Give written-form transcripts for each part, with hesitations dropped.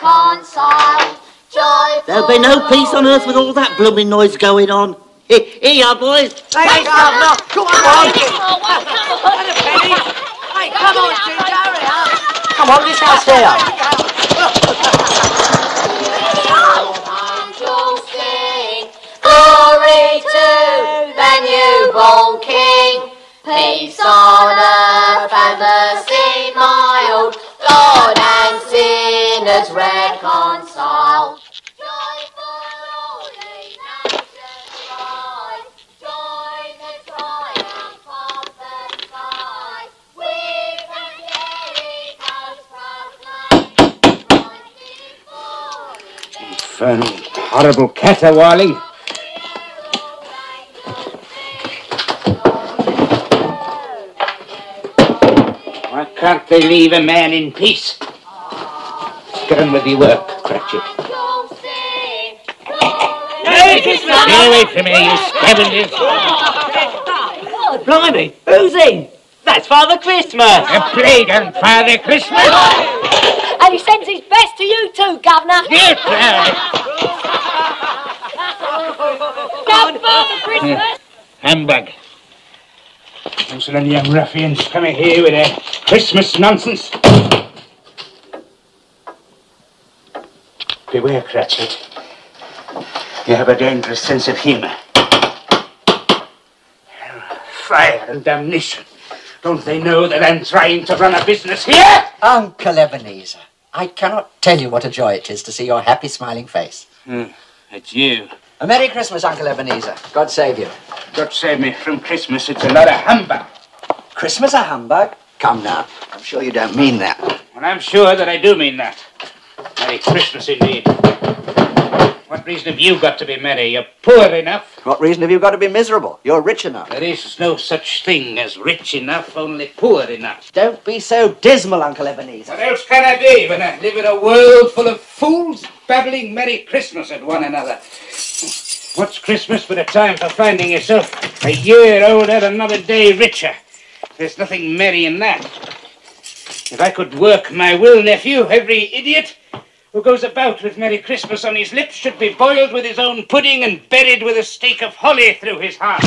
reconciled. There'll be no peace on earth with all that blooming noise going on. Here you are, boys. Thanks, Governor. Come on, Hey, come on, Ginger, hurry up. Come on, this house here. Glory to the newborn King. Peace on earth and mercy mild. God and sinners reconciled. Infernal, horrible caterwauling. Why can't they leave a man in peace? Get on with your work, Cratchit. Get away from me, you scavengers! Oh, blimey, who's he? That's Father Christmas. A plague on Father Christmas! And he sends his best to you too, Governor. Get out! Come, Father Christmas. Humbug. Those little young ruffians coming here with their Christmas nonsense. Beware, Cratchit. You have a dangerous sense of humour. Fire and damnation. Don't they know that I'm trying to run a business here? Uncle Ebenezer, I cannot tell you what a joy it is to see your happy, smiling face. It's you. A Merry Christmas, Uncle Ebenezer. God save you. God save me from Christmas. It's a lot of humbug. Christmas a humbug? Come now. I'm sure you don't mean that. And I'm sure that I do mean that. Merry Christmas indeed. What reason have you got to be merry? You're poor enough. What reason have you got to be miserable? You're rich enough. There is no such thing as rich enough, only poor enough. Don't be so dismal, Uncle Ebenezer. What else can I be when I live in a world full of fools babbling Merry Christmas at one another? What's Christmas but a time for finding yourself a year older, another day richer? There's nothing merry in that. If I could work my will, nephew, every idiot who goes about with Merry Christmas on his lips should be boiled with his own pudding and buried with a stake of holly through his heart.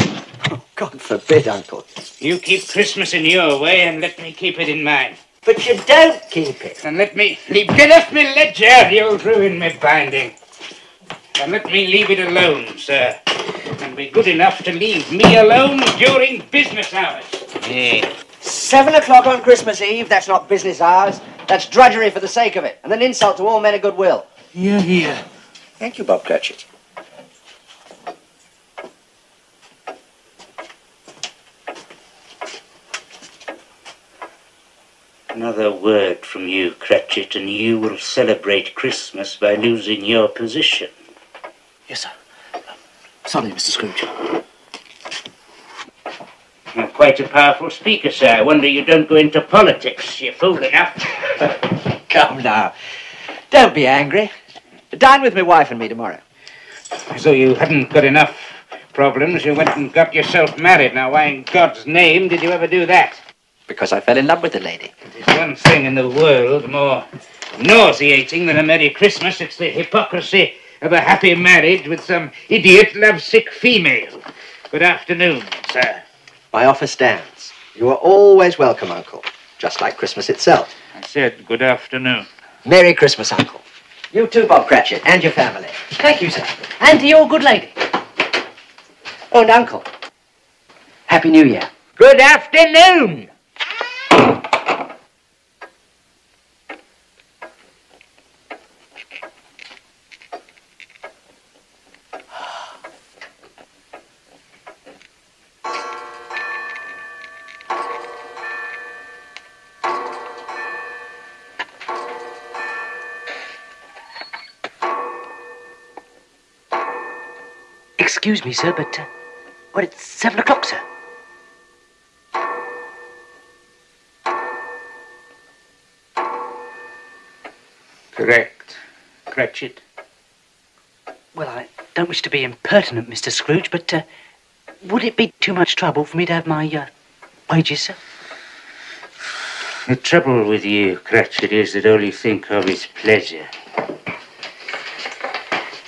Oh, God forbid, Uncle. You keep Christmas in your way and let me keep it in mine. But you don't keep it. And let me get off me ledger, you'll ruin me binding. And let me leave it alone, sir. And be good enough to leave me alone during business hours. Yeah. 7 o'clock on Christmas Eve, that's not business hours. That's drudgery for the sake of it, and an insult to all men of goodwill. Hear, hear. Thank you, Bob Cratchit. Another word from you, Cratchit, and you will celebrate Christmas by losing your position. Yes, sir. Sorry, Mr. Scrooge. You're quite a powerful speaker, sir. I wonder you don't go into politics. You're fool enough. Come now. Don't be angry. Dine with my wife and me tomorrow. As though you hadn't got enough problems, you went and got yourself married. Now, why in God's name did you ever do that? Because I fell in love with the lady. There's one thing in the world more nauseating than a Merry Christmas. It's the hypocrisy of a happy marriage with some idiot lovesick female. Good afternoon, sir. My offer stands. You are always welcome, Uncle. Just like Christmas itself. I said good afternoon. Merry Christmas, Uncle. You too, Bob Cratchit, and your family. Thank you, sir. And to your good lady. Oh, and Uncle. Happy New Year. Good afternoon. Excuse me, sir, but, well, it's 7 o'clock, sir. Correct, Cratchit. Well, I don't wish to be impertinent, Mr. Scrooge, but, would it be too much trouble for me to have my, wages, sir? The trouble with you, Cratchit, is that all you think of is pleasure.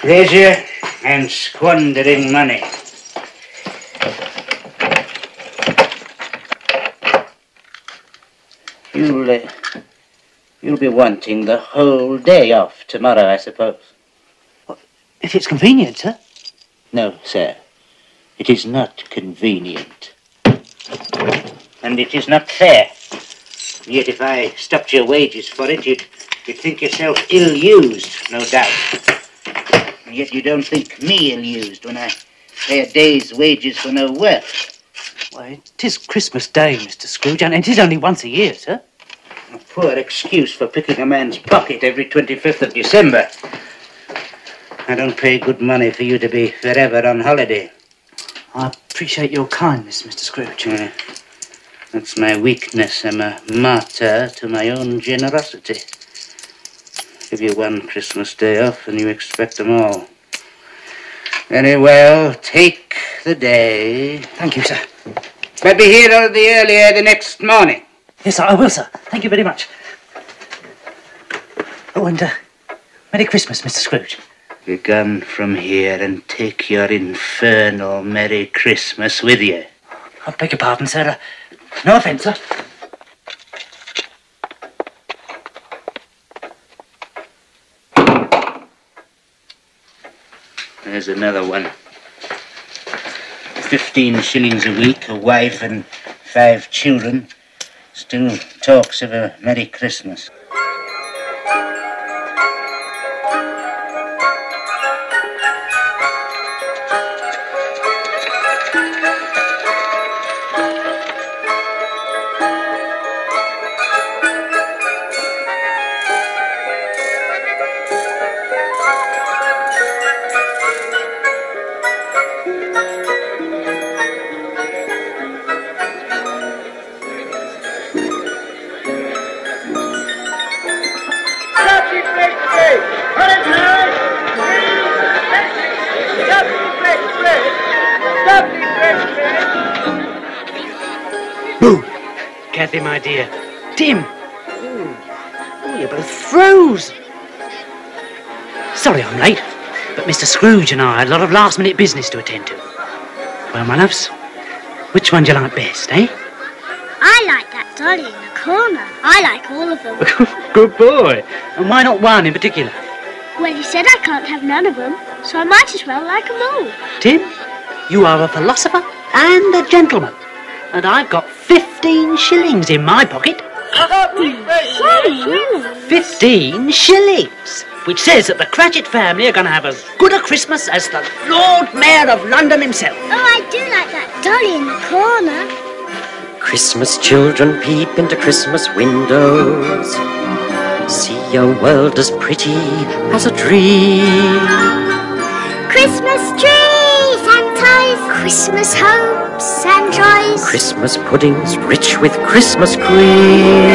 Pleasure and squandering money. You'll be wanting the whole day off tomorrow, I suppose. If it's convenient, sir. No, sir. It is not convenient. And it is not fair. Yet if I stopped your wages for it, you'd think yourself ill-used, no doubt. And yet you don't think me ill-used when I pay a day's wages for no work. Why, it is Christmas Day, Mr. Scrooge, and it is only once a year, sir. A poor excuse for picking a man's pocket every 25th of December. I don't pay good money for you to be forever on holiday. I appreciate your kindness, Mr. Scrooge. That's my weakness. I'm a martyr to my own generosity. Give you one Christmas day off and you expect them all. Very well, take the day. Thank you, sir. But be here a little earlier the next morning. Yes, sir, I will, sir. Thank you very much. Oh, and Merry Christmas, Mr. Scrooge. Be gone from here and take your infernal Merry Christmas with you. I beg your pardon, sir. No offence, sir. There's another one. 15 shillings a week, a wife and 5 children. Still talks of a Merry Christmas. Kathy, my dear. Tim! Oh, you both froze. Sorry I'm late, but Mr. Scrooge and I had a lot of last-minute business to attend to. Well, my loves, which one do you like best, eh? I like that dolly in the corner. I like all of them. Good boy. And why not one in particular? Well, you said I can't have none of them, so I might as well like them all. Tim, you are a philosopher and a gentleman. And I've got 15 shillings in my pocket. 15 shillings! Which says that the Cratchit family are going to have as good a Christmas as the Lord Mayor of London himself. Oh, I do like that dolly in the corner. Christmas children peep into Christmas windows. See a world as pretty as a dream. Christmas trees and toys, Christmas hopes and joys, Christmas puddings rich with Christmas cream.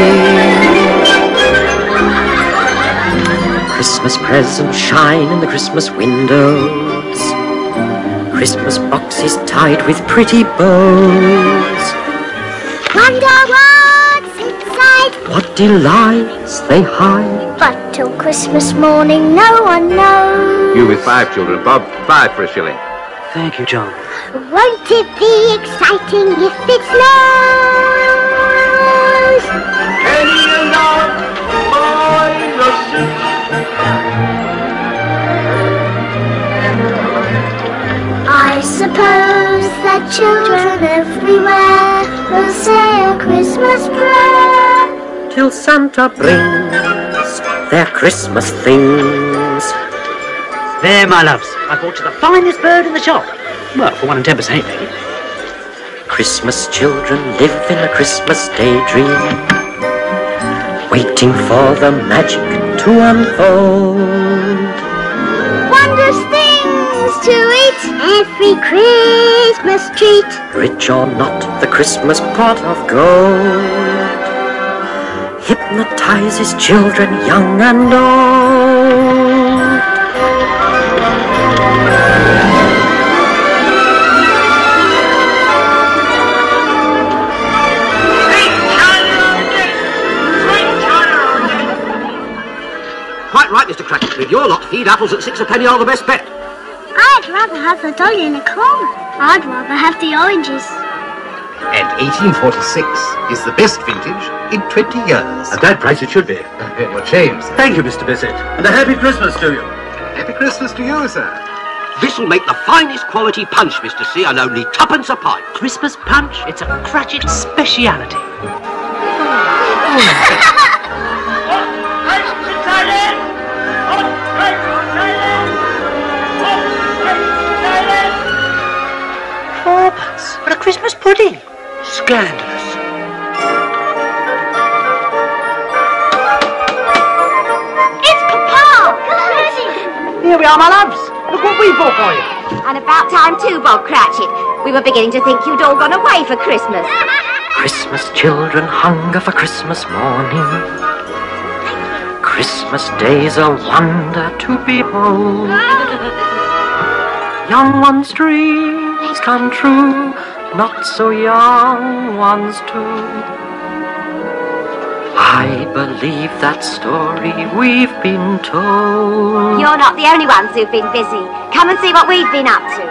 Christmas presents shine in the Christmas windows. Christmas boxes tied with pretty bows. Wonder what's inside, What delights they hide. but till Christmas morning no one knows. You with 5 children, Bob, 5 for a shilling. Thank you, John. Won't it be exciting if it snows? I suppose that children everywhere will say a Christmas prayer Till Santa brings their Christmas things. There, my loves. I bought you the finest bird in the shop. Well, for 1 and 10%, maybe. Christmas children live in a Christmas daydream, waiting for the magic to unfold. wondrous things to eat, every Christmas treat. Rich or not, the Christmas pot of gold hypnotizes children young and old. Hot quite right, Mr. Cratchit. With your lot, feed apples at 6 a penny are the best bet. I'd rather have the dog in the corner. I'd rather have the oranges. And 1846 is the best vintage in 20 years. At that price it should be. Your James. Thank you, Mr. Bissett. And a happy Christmas to you. Happy Christmas to you, sir. This'll make the finest quality punch, Mr. C, and only twopence a pint. Christmas punch? It's a Cratchit speciality. Fourpence for a Christmas pudding? Scandalous. It's Papa! Here we are, my loves. Look what we bought for you. And about time too, Bob Cratchit. We were beginning to think you'd all gone away for Christmas. Christmas children hunger for Christmas morning. Christmas day's a wonder to behold. Young ones' dreams come true, not so young ones too. I believe that story we've been told. You're not the only ones who've been busy. Come and see what we've been up to.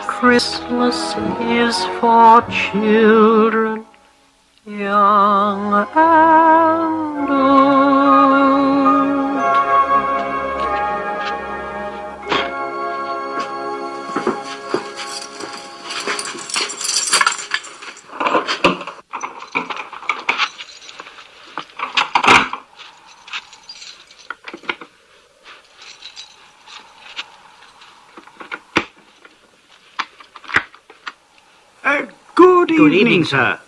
Christmas is for children, young and old. Good evening, sir.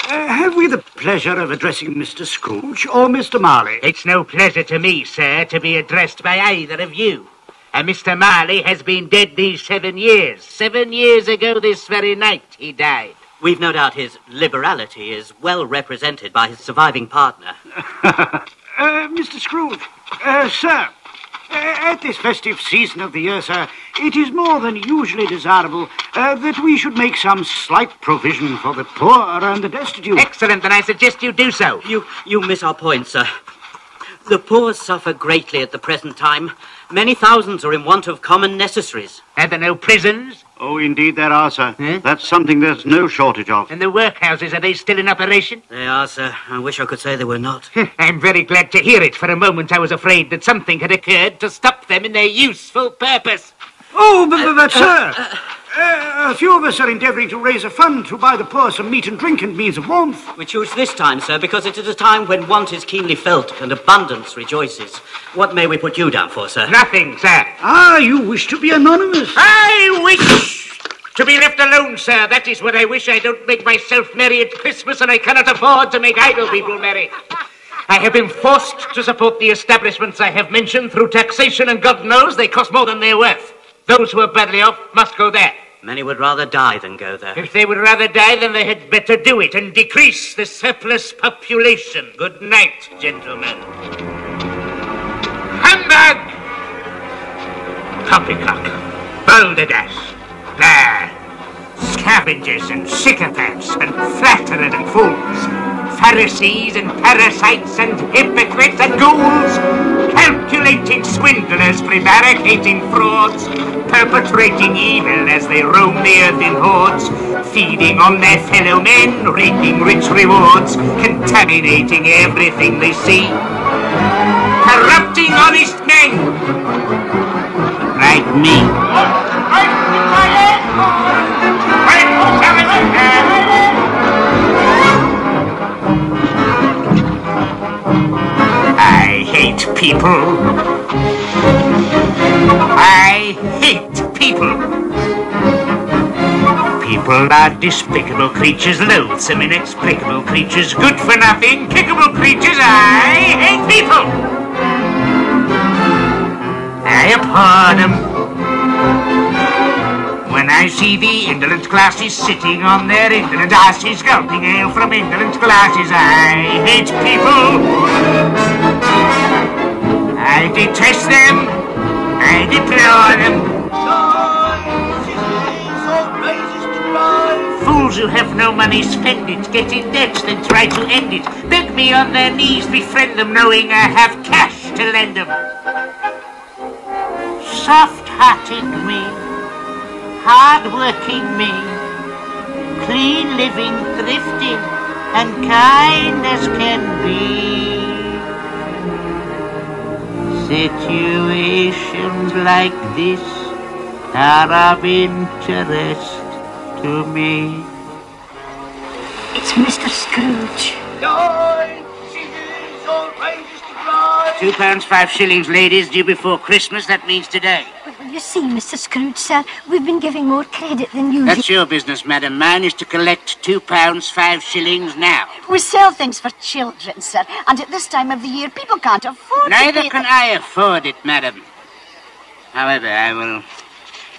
Have we the pleasure of addressing Mr. Scrooge or Mr. Marley? It's no pleasure to me, sir, to be addressed by either of you. And Mr. Marley has been dead these 7 years. 7 years ago this very night he died. We've no doubt his liberality is well represented by his surviving partner. Mr. Scrooge, sir, at this festive season of the year, sir, it is more than usually desirable that we should make some slight provision for the poor and the destitute. Excellent, then I suggest you do so. You miss our point, sir. The poor suffer greatly at the present time. Many thousands are in want of common necessaries. Are there no prisons? Oh, indeed there are, sir. That's something there's no shortage of. And the workhouses, are they still in operation? They are, sir. I wish I could say they were not. I'm very glad to hear it. For a moment I was afraid that something had occurred to stop them in their useful purpose. Oh, but sir, a few of us are endeavouring to raise a fund to buy the poor some meat and drink and means of warmth. We choose this time, sir, because it is a time when want is keenly felt and abundance rejoices. What may we put you down for, sir? Nothing, sir. Ah, you wish to be anonymous. I wish to be left alone, sir. That is what I wish. I don't make myself merry at Christmas, and I cannot afford to make idle people merry. I have been forced to support the establishments I have mentioned through taxation, and God knows they cost more than they're worth. Those who are badly off must go there. Many would rather die than go there. If they would rather die, then they had better do it and decrease the surplus population. Good night, gentlemen. Humbug! Poppycock, balderdash, there, scavengers and sycophants and flatterers and fools, Pharisees and parasites and hypocrites and ghouls, calculating swindlers, prevaricating frauds, perpetrating evil as they roam the earth in hordes, feeding on their fellow men, reaping rich rewards, contaminating everything they see, corrupting honest men like me. I hate people. I hate people. People are despicable creatures, loathsome, inexplicable creatures, good for nothing, kickable creatures. I hate people. I abhor them. When I see the indolent classes sitting on their indolent asses, gulping ale from indolent glasses, I hate people. I detest them. I deplore them. Fools who have no money spend it, get in debt, then try to end it. Beg me on their knees, befriend them, knowing I have cash to lend them. Soft-hearted me, hard-working me, clean living, thrifty, and kind as can be. Situations like this are of interest to me. It's Mr. Scrooge. £2, 5 shillings, ladies, due before Christmas. That means today. Well, you see, Mr. Scrooge, sir, we've been giving more credit than usual. That's your business, madam. Mine is to collect £2, 5 shillings now. We sell things for children, sir, and at this time of the year, people can't afford Neither to can I afford it, madam. However, I will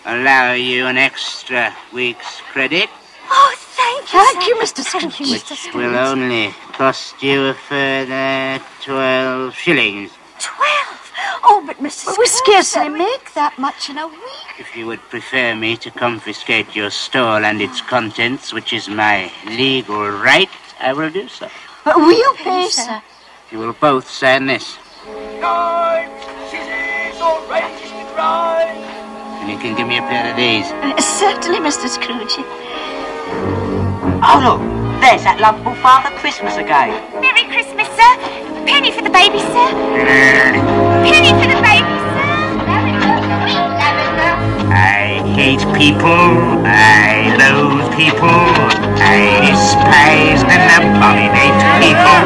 allow you an extra week's credit. Oh, thank you, Mr. Scrooge. Which will only cost you a further 12 shillings. 12? Oh, but Mr. Scrooge, we scarcely make that much in a week. If you would prefer me to confiscate your stall and its contents, which is my legal right, I will do so. Will you pay, sir? You will both sign this. And you can give me a pair of these. Certainly, Mr. Scrooge. Oh, look, there's that lovable Father Christmas again. Merry Christmas, sir. Penny for the baby, sir. Penny for the baby, sir. I hate people. I loathe people. I despise and abominate people.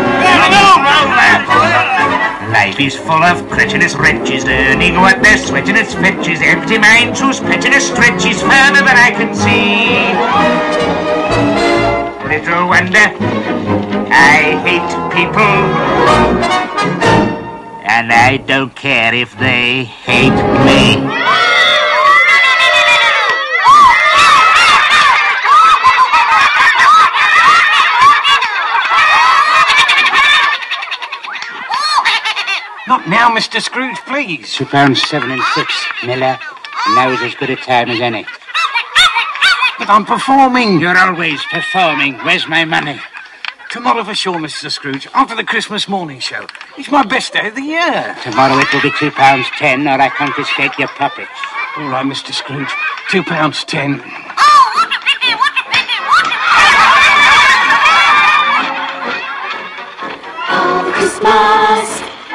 Life is full of cretinous wretches, earning what they're sweating its fetches, empty minds whose pettiness stretches further than I can see. Little wonder I hate people, and I don't care if they hate me. Not now, Mr. Scrooge, please. £2, 7 and 6, Miller. And now is as good a time as any. But I'm performing. You're always performing. Where's my money? Tomorrow for sure, Mr. Scrooge, after the Christmas morning show. It's my best day of the year. Tomorrow it will be £2, 10, or I confiscate your puppets. All right, Mr. Scrooge. £2, 10.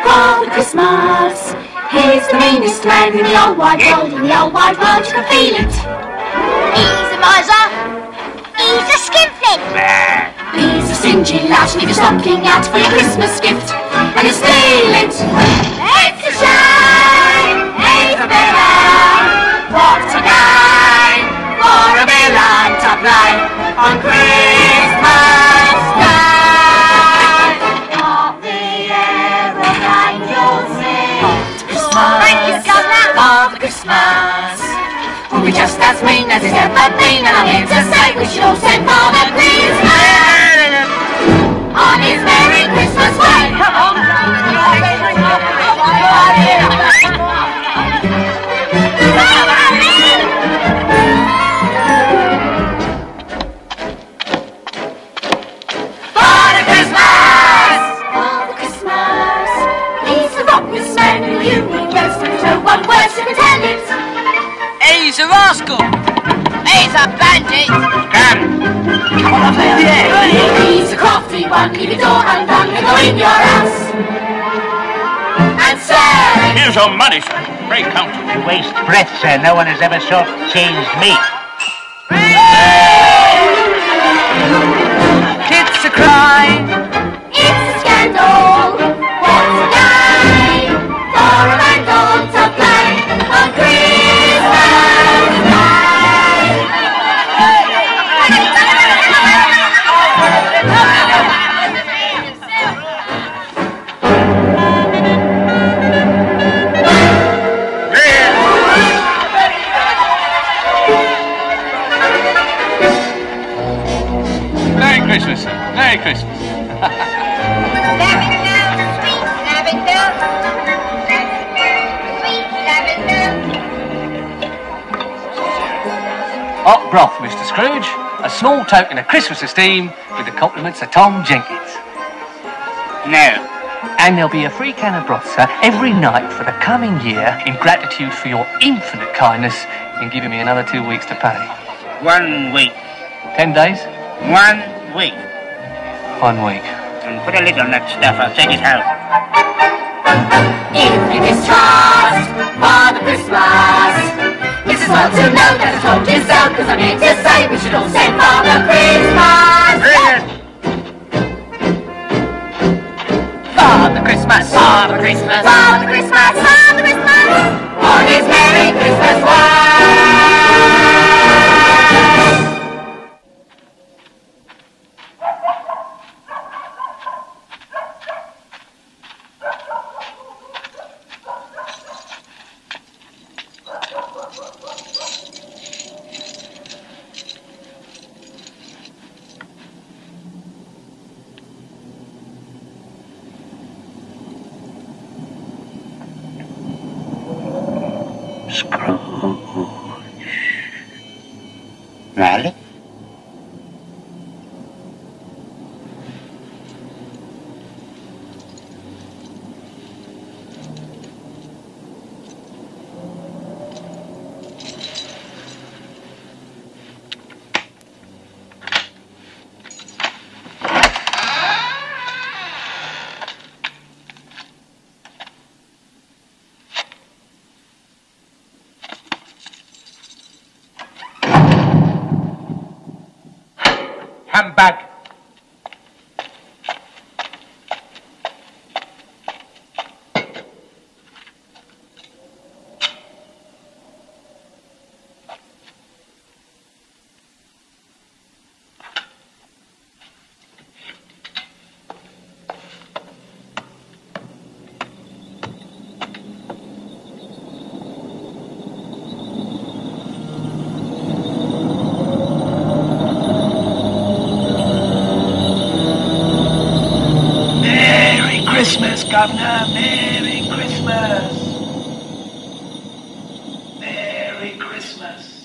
Father Christmas, he's the meanest man in the old wide world. In the old wide world, you can feel it. He's a miser. He's a skinflint. He's a stingy lout, leave your stocking out for your Christmas gift, and you steal it. It's a shame, he's a villain. What a guy for a villain to play on Christmas Day. Up the air, the angels sing. Thank you, Governor. Father Christmas will be just as mean as he's ever been, and I'm here to say we should all send Father Christmas on his Merry Christmas way. Father Christmas! Father Christmas! He's the rottenest man in the universe, there's no one worse who can tell it. He's a rascal. He's a bandit. Come on up there. He's a crafty one. Leave your door undone and go in your house and say, here's your money, sir. Pray count. You waste breath, sir. No one has ever short-changed me. Kids are crying. it's a scandal. What's a day for a vandal to play on Christmas Day? Merry Christmas, sir. Merry Christmas. Lavender, sweet lavender. Sweet lavender. Hot broth, Mr. Scrooge. a small token of Christmas esteem with the compliments of Tom Jenkins. No. And there'll be a free can of broth, sir, every night for the coming year in gratitude for your infinite kindness in giving me another 2 weeks to pay. 1 week. 10 days? 1 week. 1 week. And put a lid on that stuff, I'll take it home. If you distrust Father Christmas, it's as well to know that I told you so, because I'm here to say we should all send Father Christmas. Brilliant! Father Christmas, Father Christmas, Father Christmas, Father Christmas, on his Merry Christmas wine. Riley? Humbug. Christmas, Governor. Merry Christmas. Merry Christmas.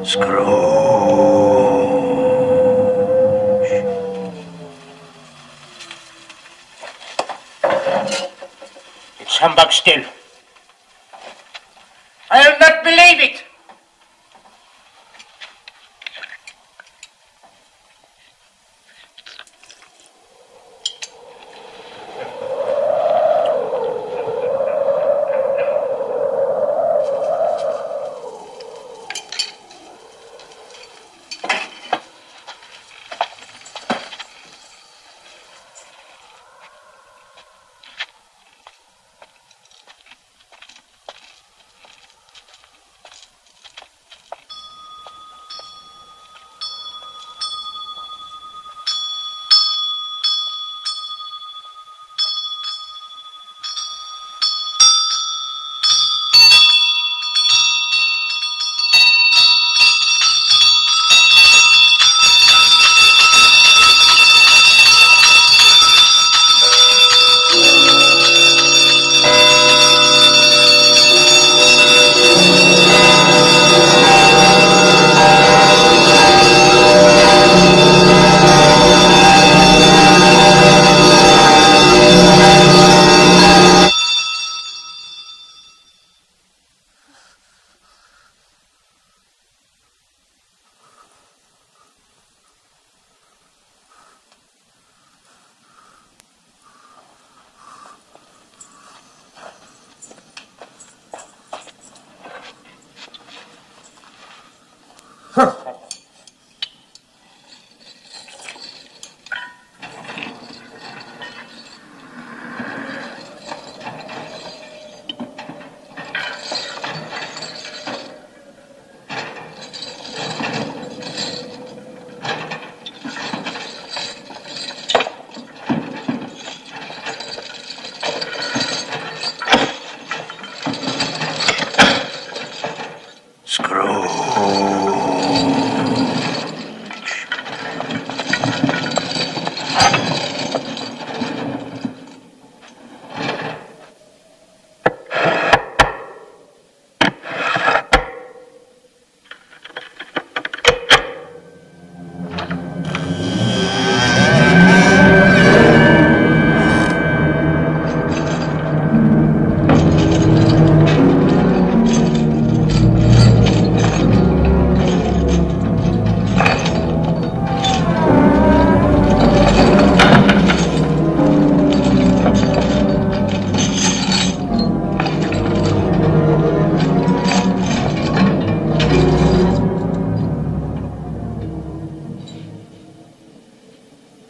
Scrooge. It's humbug still. I'll not believe it.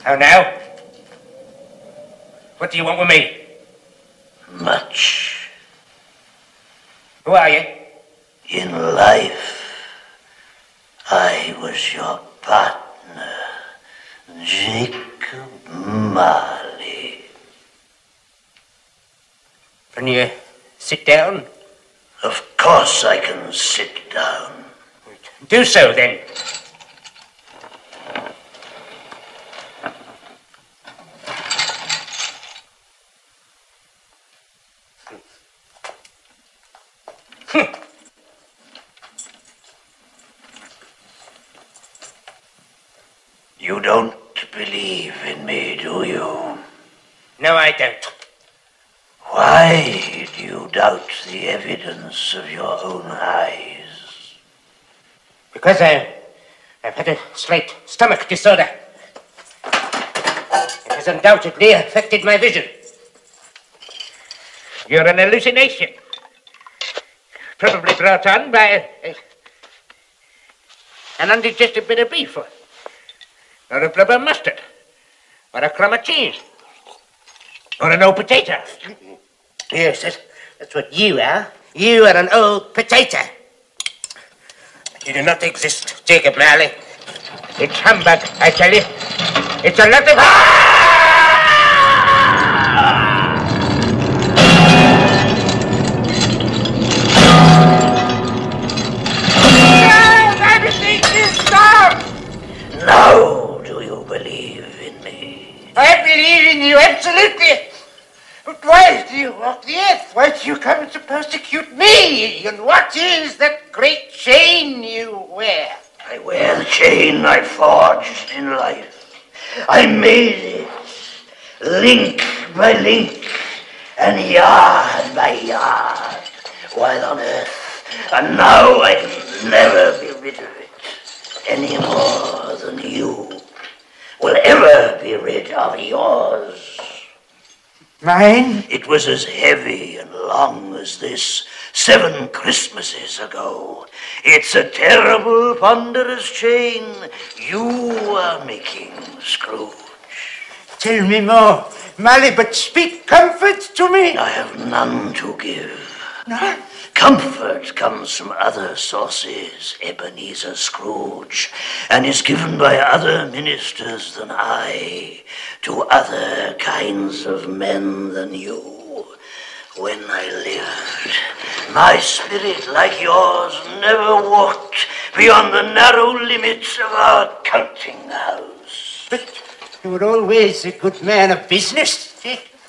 How now? What do you want with me? Much. Who are you? In life, I was your partner, Jacob Marley. Can you sit down? Of course I can sit down. Do so, then. You don't believe in me, do you? No, I don't. Why do you doubt the evidence of your own eyes? Because I've had a slight stomach disorder. It has undoubtedly affected my vision. You're an hallucination. Probably brought on by an undigested bit of beef, or a blubber mustard, or a crumb of cheese, or an old potato. Yes, that's what you are. You are an old potato. You do not exist, Jacob Marley. It's humbug, I tell you. It's a lot of... Now do you believe in me? I believe in you, absolutely. But why do you walk the earth? Why do you come to persecute me? And what is that great chain you wear? I wear the chain I forged in life. I made it, link by link, and yard by yard, while on earth. And now I can never be rid of it, any more than you will ever be rid of yours. Mine? It was as heavy and long as this 7 Christmases ago. It's a terrible, ponderous chain you are making, Scrooge. Tell me more, Marley, but speak comfort to me. I have none to give. No? Comfort comes from other sources, Ebenezer Scrooge, and is given by other ministers than I, to other kinds of men than you. When I lived, my spirit, like yours, never walked beyond the narrow limits of our counting house. But you were always a good man of business.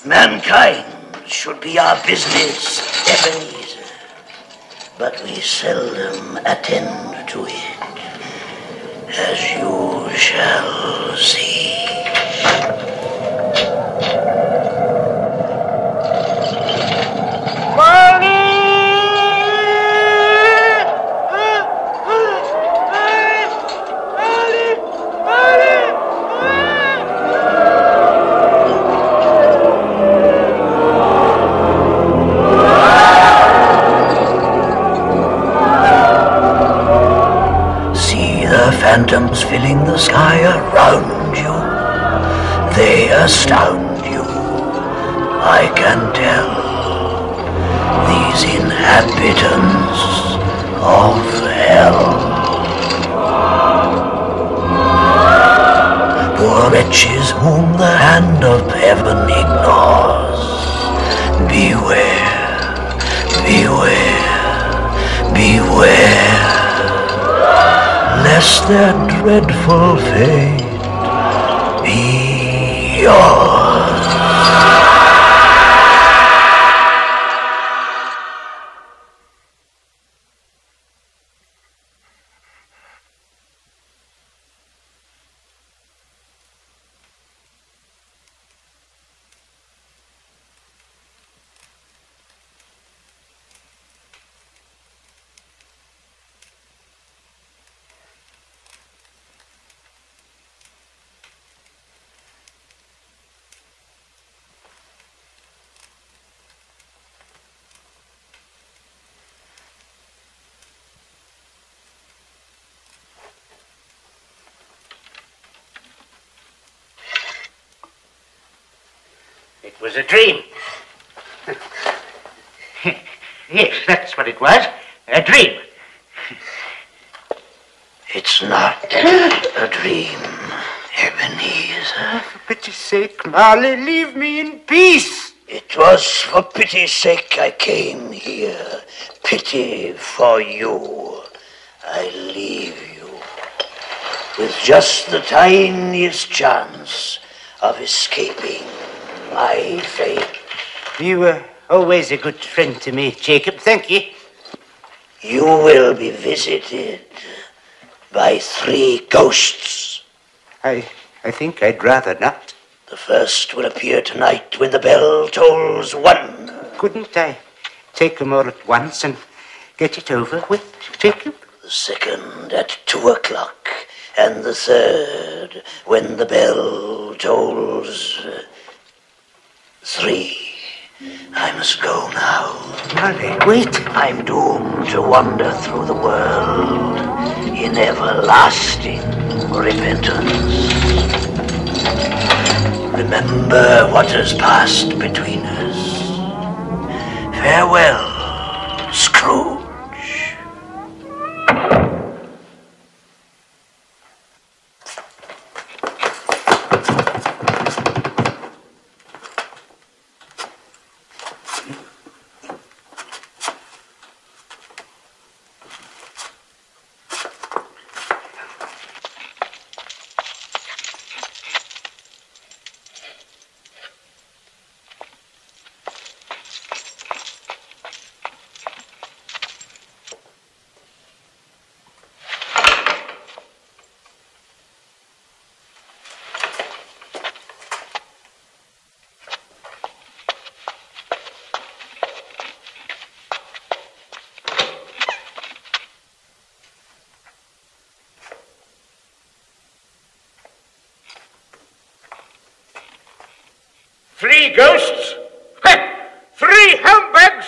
Mankind should be our business, Ebenezer. But we seldom attend to it, as you shall see. Phantoms filling the sky around you, they astound you, I can tell. These inhabitants of hell. Poor wretches whom the hand of heaven ignores. Beware, beware, beware. lest their dreadful fate be yours. It was a dream. Yes, that's what it was. A dream. It's not a dream, Ebenezer. For pity's sake, Marley, leave me in peace. It was for pity's sake I came here. Pity for you. I leave you with just the tiniest chance of escaping my fate. You were always a good friend to me, Jacob. Thank you. You will be visited by 3 ghosts. I think I'd rather not. The first will appear tonight when the bell tolls 1. Couldn't I take them all at once and get it over with, Jacob? The second at 2 o'clock, and the third when the bell tolls 3. I must go now. Marley, wait. I'm doomed to wander through the world in everlasting repentance. Remember what has passed between us. Farewell, Scrooge. Three ghosts? 3 humbugs?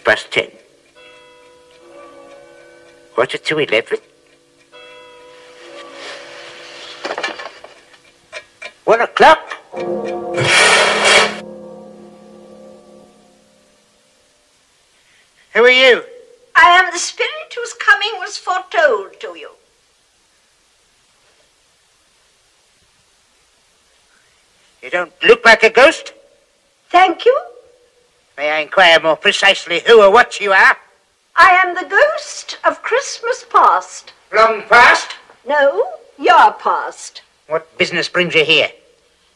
Past 10. Quarter to 11. 1 o'clock. Who are you? I am the spirit whose coming was foretold to you. You don't look like a ghost. Thank you. May I inquire more precisely who or what you are? I am the ghost of Christmas past. Long past? No, your past. What business brings you here?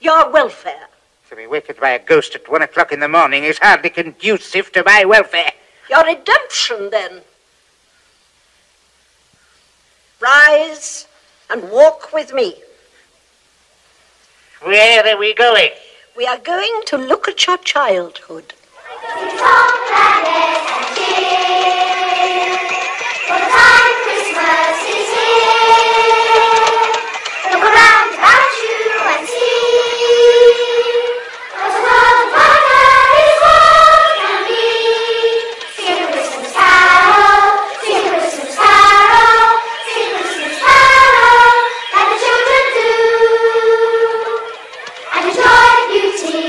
Your welfare. To be wakened by a ghost at 1 o'clock in the morning is hardly conducive to my welfare. Your redemption, then. Rise and walk with me. Where are we going? We are going to look at your childhood. Look around about you and see what a world of wonder is what can be. Sing a Christmas carol, sing a Christmas carol, sing a Christmas carol, like the children do. And the joy of beauty,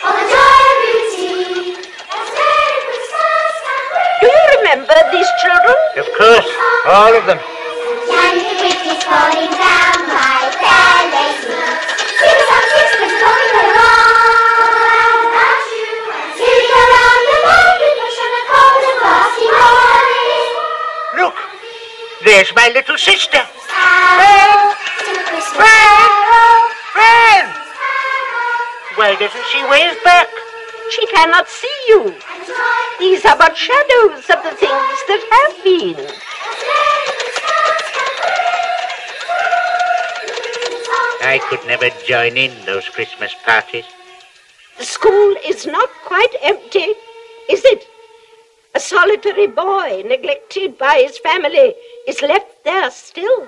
oh the joy of beauty, as Merry Christmas can bring. Do you remember these children? Of course, all of them. And the brick is falling down my fair lazy. Sing some Christmas going along about you. Sing around the morning bush on a cold and frosty morning. Look, there's my little sister. Fran! Why doesn't she wave back? She cannot see you. These are but shadows of the things that have been. I could never join in those Christmas parties. The school is not quite empty, is it? A solitary boy, neglected by his family, is left there still.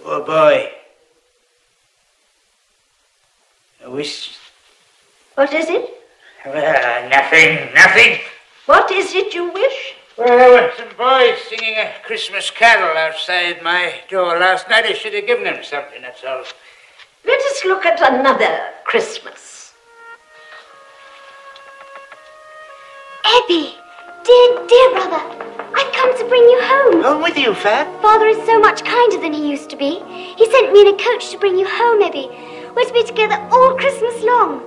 Poor boy. I wish... What is it? Well, nothing. What is it you wish? Well, there were some boys singing a Christmas carol outside my door last night. I should have given them something, that's all. Let us look at another Christmas. Ebbie, dear brother, I've come to bring you home. Home with you, Fat? Father is so much kinder than he used to be. He sent me in a coach to bring you home, Ebbie. We're to be together all Christmas long.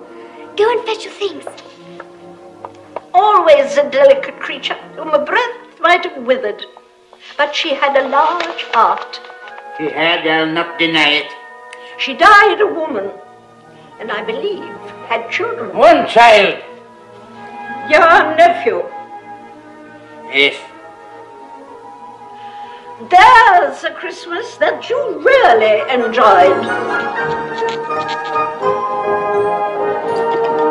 Go and fetch your things. Always a delicate creature whom a breath might have withered. But she had a large heart. She had, I'll not deny it. She died a woman, and I believe had children. One child. Your nephew. Yes. There's a Christmas that you really enjoyed.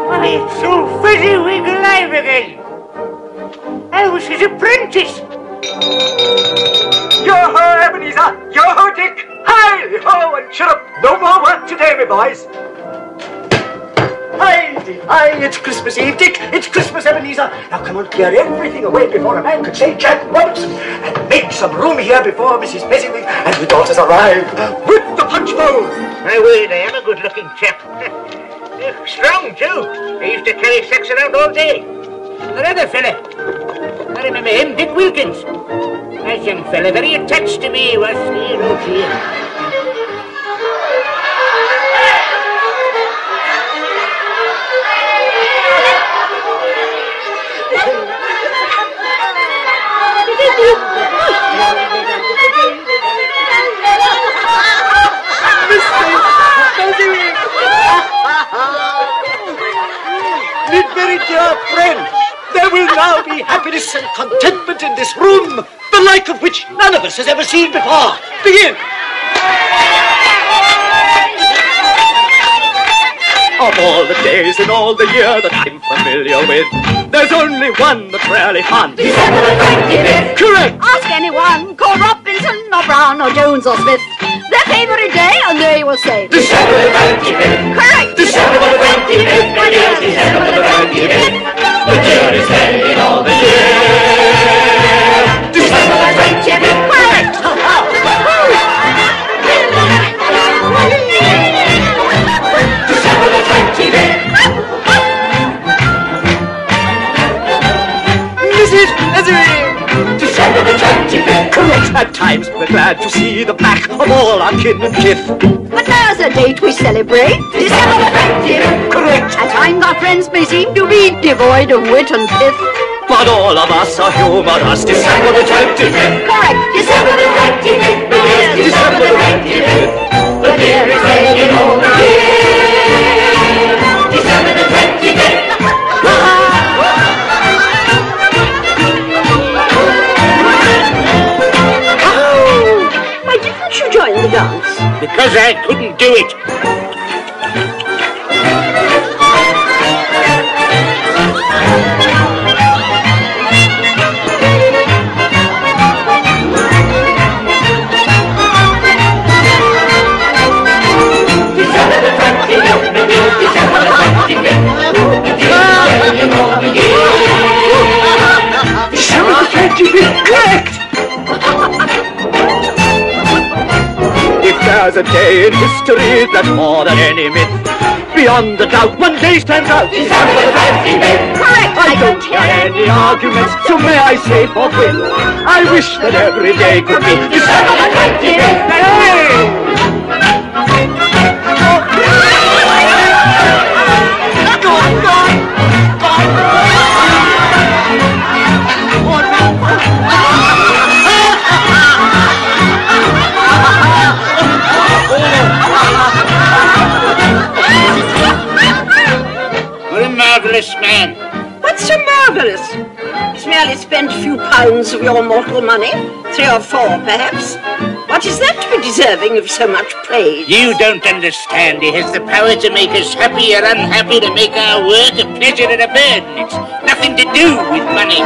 Why, so fezzy-wig alive again. I was his apprentice. Yo-ho, Ebenezer! Yo-ho, Dick! Hi-ho, and cheer up! No more work today, my boys! Hi, it's Christmas Eve, Dick. It's Christmas, Ebenezer. Now come on, clear everything away before a man could say Jack Robinson, and make some room here before Mrs. Fezziwig and her daughters arrive with the punch bowl. My word, I am a good-looking chap. Strong, too. I used to carry sacks around all day. And another fella. I remember him, Dick Wilkins. Nice young fella, very attached to me, was he? Oh, dear. Very dear friends, there will now be happiness and contentment in this room, the like of which none of us has ever seen before. Begin! Of all the days in all the year that I'm familiar with, there's only one that's rarely fun. December the 25th. Correct! Ask anyone, call Robinson or Brown or Jones or Smith, their favourite day, and they will say December the 25th. Correct! December the 25th. My dear, December the 25th. The dearest day in all the year. December the 25th. Correct! December the 25th. Mrs. Fezziwig! At times we're glad to see the back of all our kin and kith. But there's a date we celebrate, December the 20th. Correct. At times our friends may seem to be devoid of wit and pith. But all of us are humorous. December the 25th. Correct, December the 25th. Yes, December the 25th. The dearest day in all the year. December the 25th. Why didn't you join the dance? Because I couldn't do it. Correct! If there's a day in history that's more than any myth, beyond the doubt, one day stands out. December the 25th. Correct! I don't hear any arguments, so may I say forthwith, I wish that every day could be December the 25th. Hey! What a marvellous man. What's so marvellous? He's merely spent a few pounds of your mortal money, 3 or 4 perhaps. What is that to be deserving of so much praise? You don't understand. He has the power to make us happy or unhappy, to make our work a pleasure or a burden. It's nothing to do with money.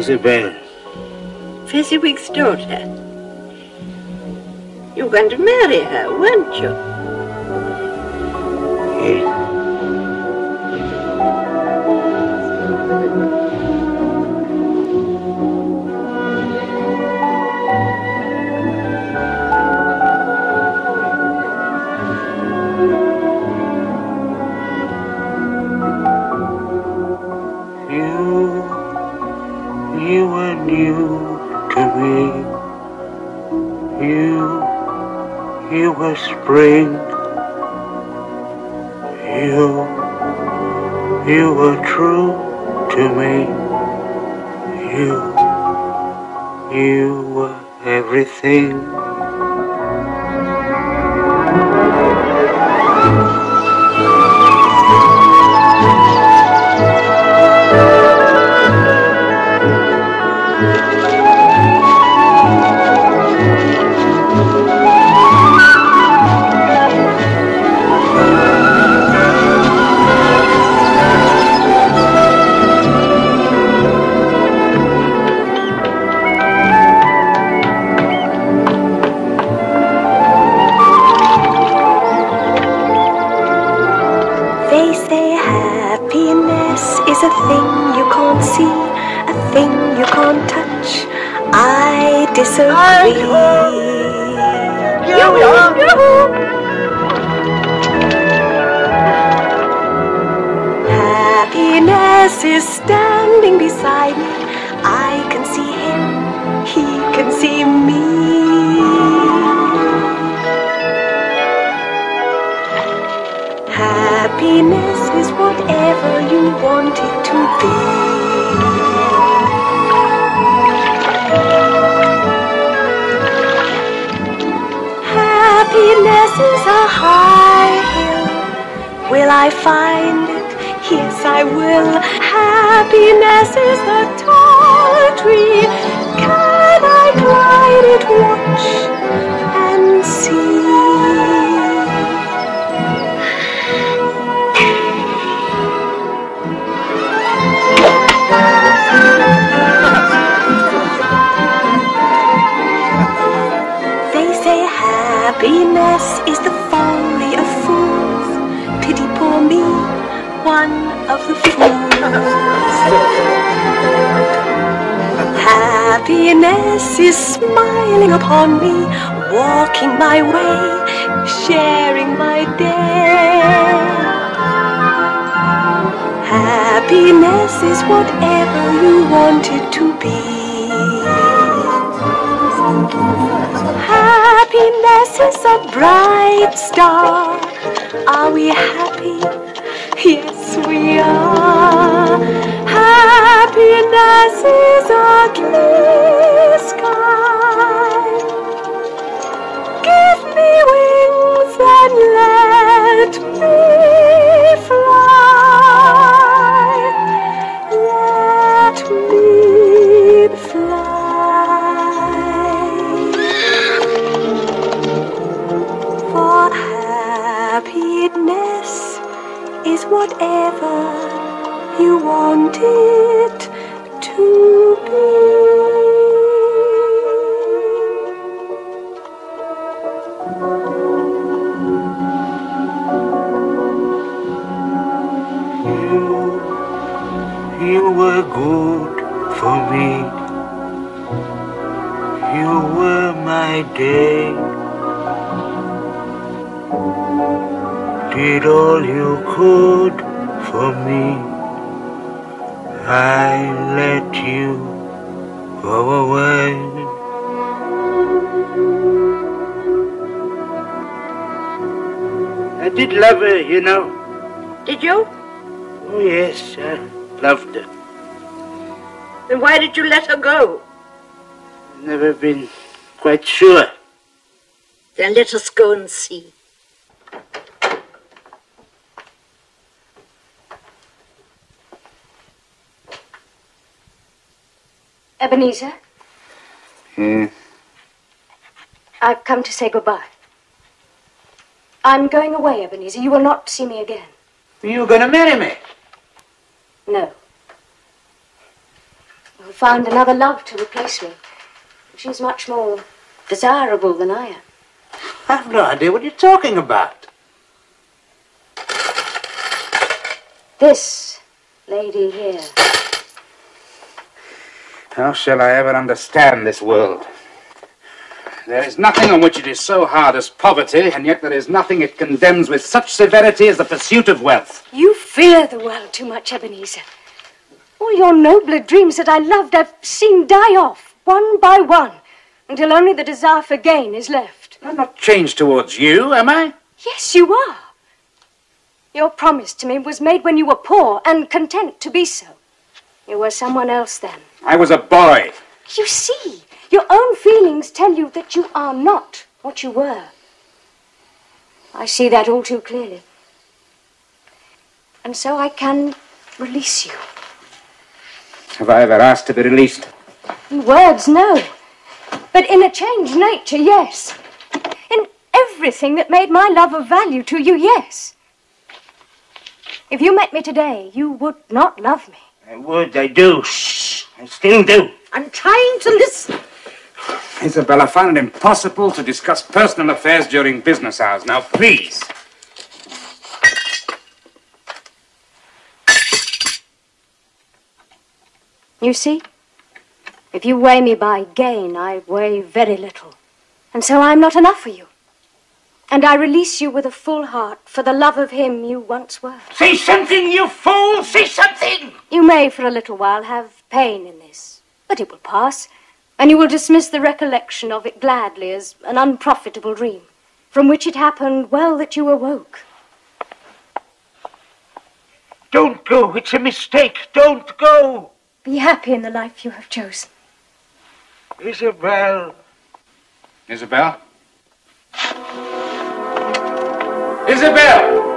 Isabel. Fezziwig's daughter. You were going to marry her, weren't you? Yes. You were new to me. You were spring. You were true to me. You were everything. Happiness is standing beside me. I can see him, he can see me. Happiness is whatever you want it to be. Happiness is a high hill. Will I find it? Yes, I will. Happiness is a tall tree. Can I climb it? Watch Happiness is smiling upon me, walking my way, sharing my day. Happiness is whatever you want it to be. Happiness is a bright star. Are we happy? Yes, we are. Happiness is a clear sky. Give me wings and let me fly. Let me fly. For happiness is whatever you want it to be. You were good for me. You were my day. Did all you could for me. I let you go away. I did love her, you know. Did you? Oh, yes, I loved her. Then why did you let her go? Never been quite sure. Then let us go and see. Ebenezer, Yeah. I've come to say goodbye. I'm going away, Ebenezer. You will not see me again. You going to marry me? No. You'll find another love to replace me. She's much more desirable than I am. I have no idea what you're talking about. This lady here. How shall I ever understand this world? There is nothing on which it is so hard as poverty, and yet there is nothing it condemns with such severity as the pursuit of wealth. You fear the world too much, Ebenezer. All your nobler dreams that I loved, I've seen die off, one by one, until only the desire for gain is left. I'm not changed towards you, am I? Yes, you are. Your promise to me was made when you were poor and content to be so. You were someone else then. I was a boy. You see, your own feelings tell you that you are not what you were. I see that all too clearly. And so I can release you. Have I ever asked to be released? In words, no. But in a changed nature, yes. In everything that made my love of value to you, yes. If you met me today, you would not love me. I would, I do. Shh, I still do. I'm trying to listen. Isabel, I find it impossible to discuss personal affairs during business hours. Now, please. You see? If you weigh me by gain, I weigh very little. And so I'm not enough for you. And I release you with a full heart for the love of him you once were. Say something, you fool! Say something! You may for a little while have pain in this, but it will pass, and you will dismiss the recollection of it gladly as an unprofitable dream, from which it happened well that you awoke. Don't go. It's a mistake. Don't go. Be happy in the life you have chosen. Isabel. Isabel? Isabel!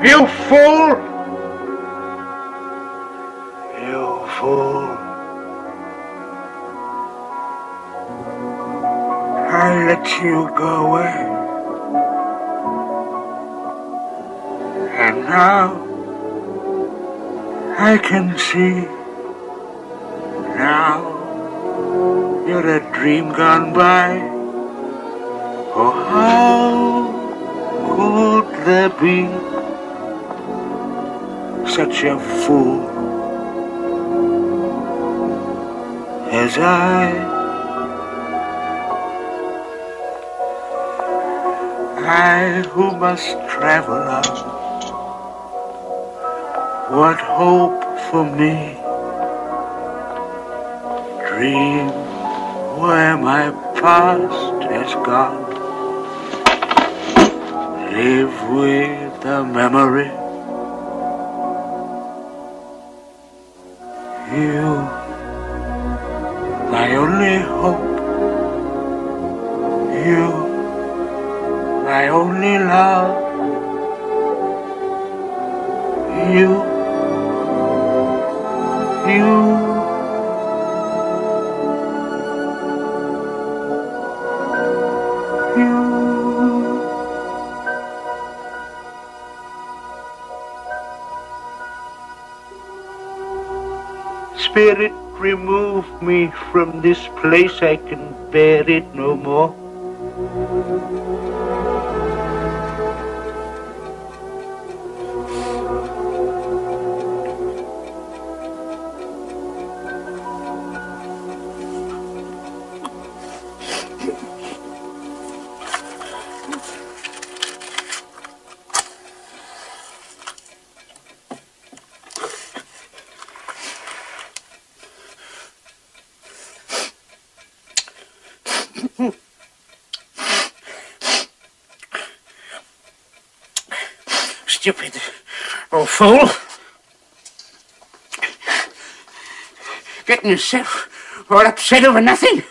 You fool! You fool. I let you go away. And now I can see. Now you're a dream gone by. Oh, how could there be such a fool as I who must travel on? What hope for me? Dream where my past has gone. Live with the memory. You, my only hope. You, my only love. You. Spirit, remove me from this place. I can bear it no more. Stupid old fool. Getting yourself all upset over nothing.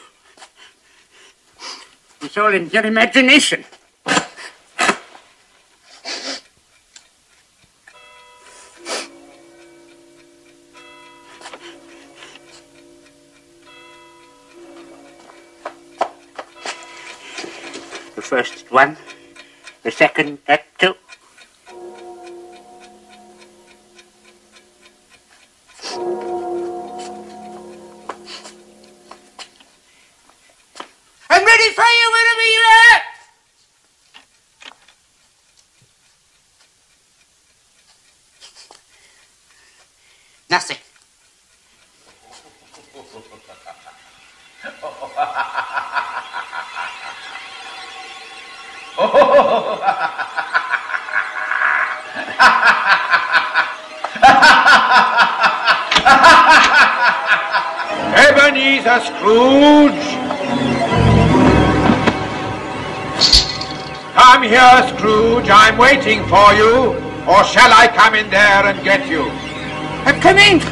It's all in your imagination. The first at 1, the second at 2. I'm ready for you whenever you are! Nothing. Ebenezer Scrooge! Come here, Scrooge. I'm waiting for you. Or shall I come in there and get you? I'm coming!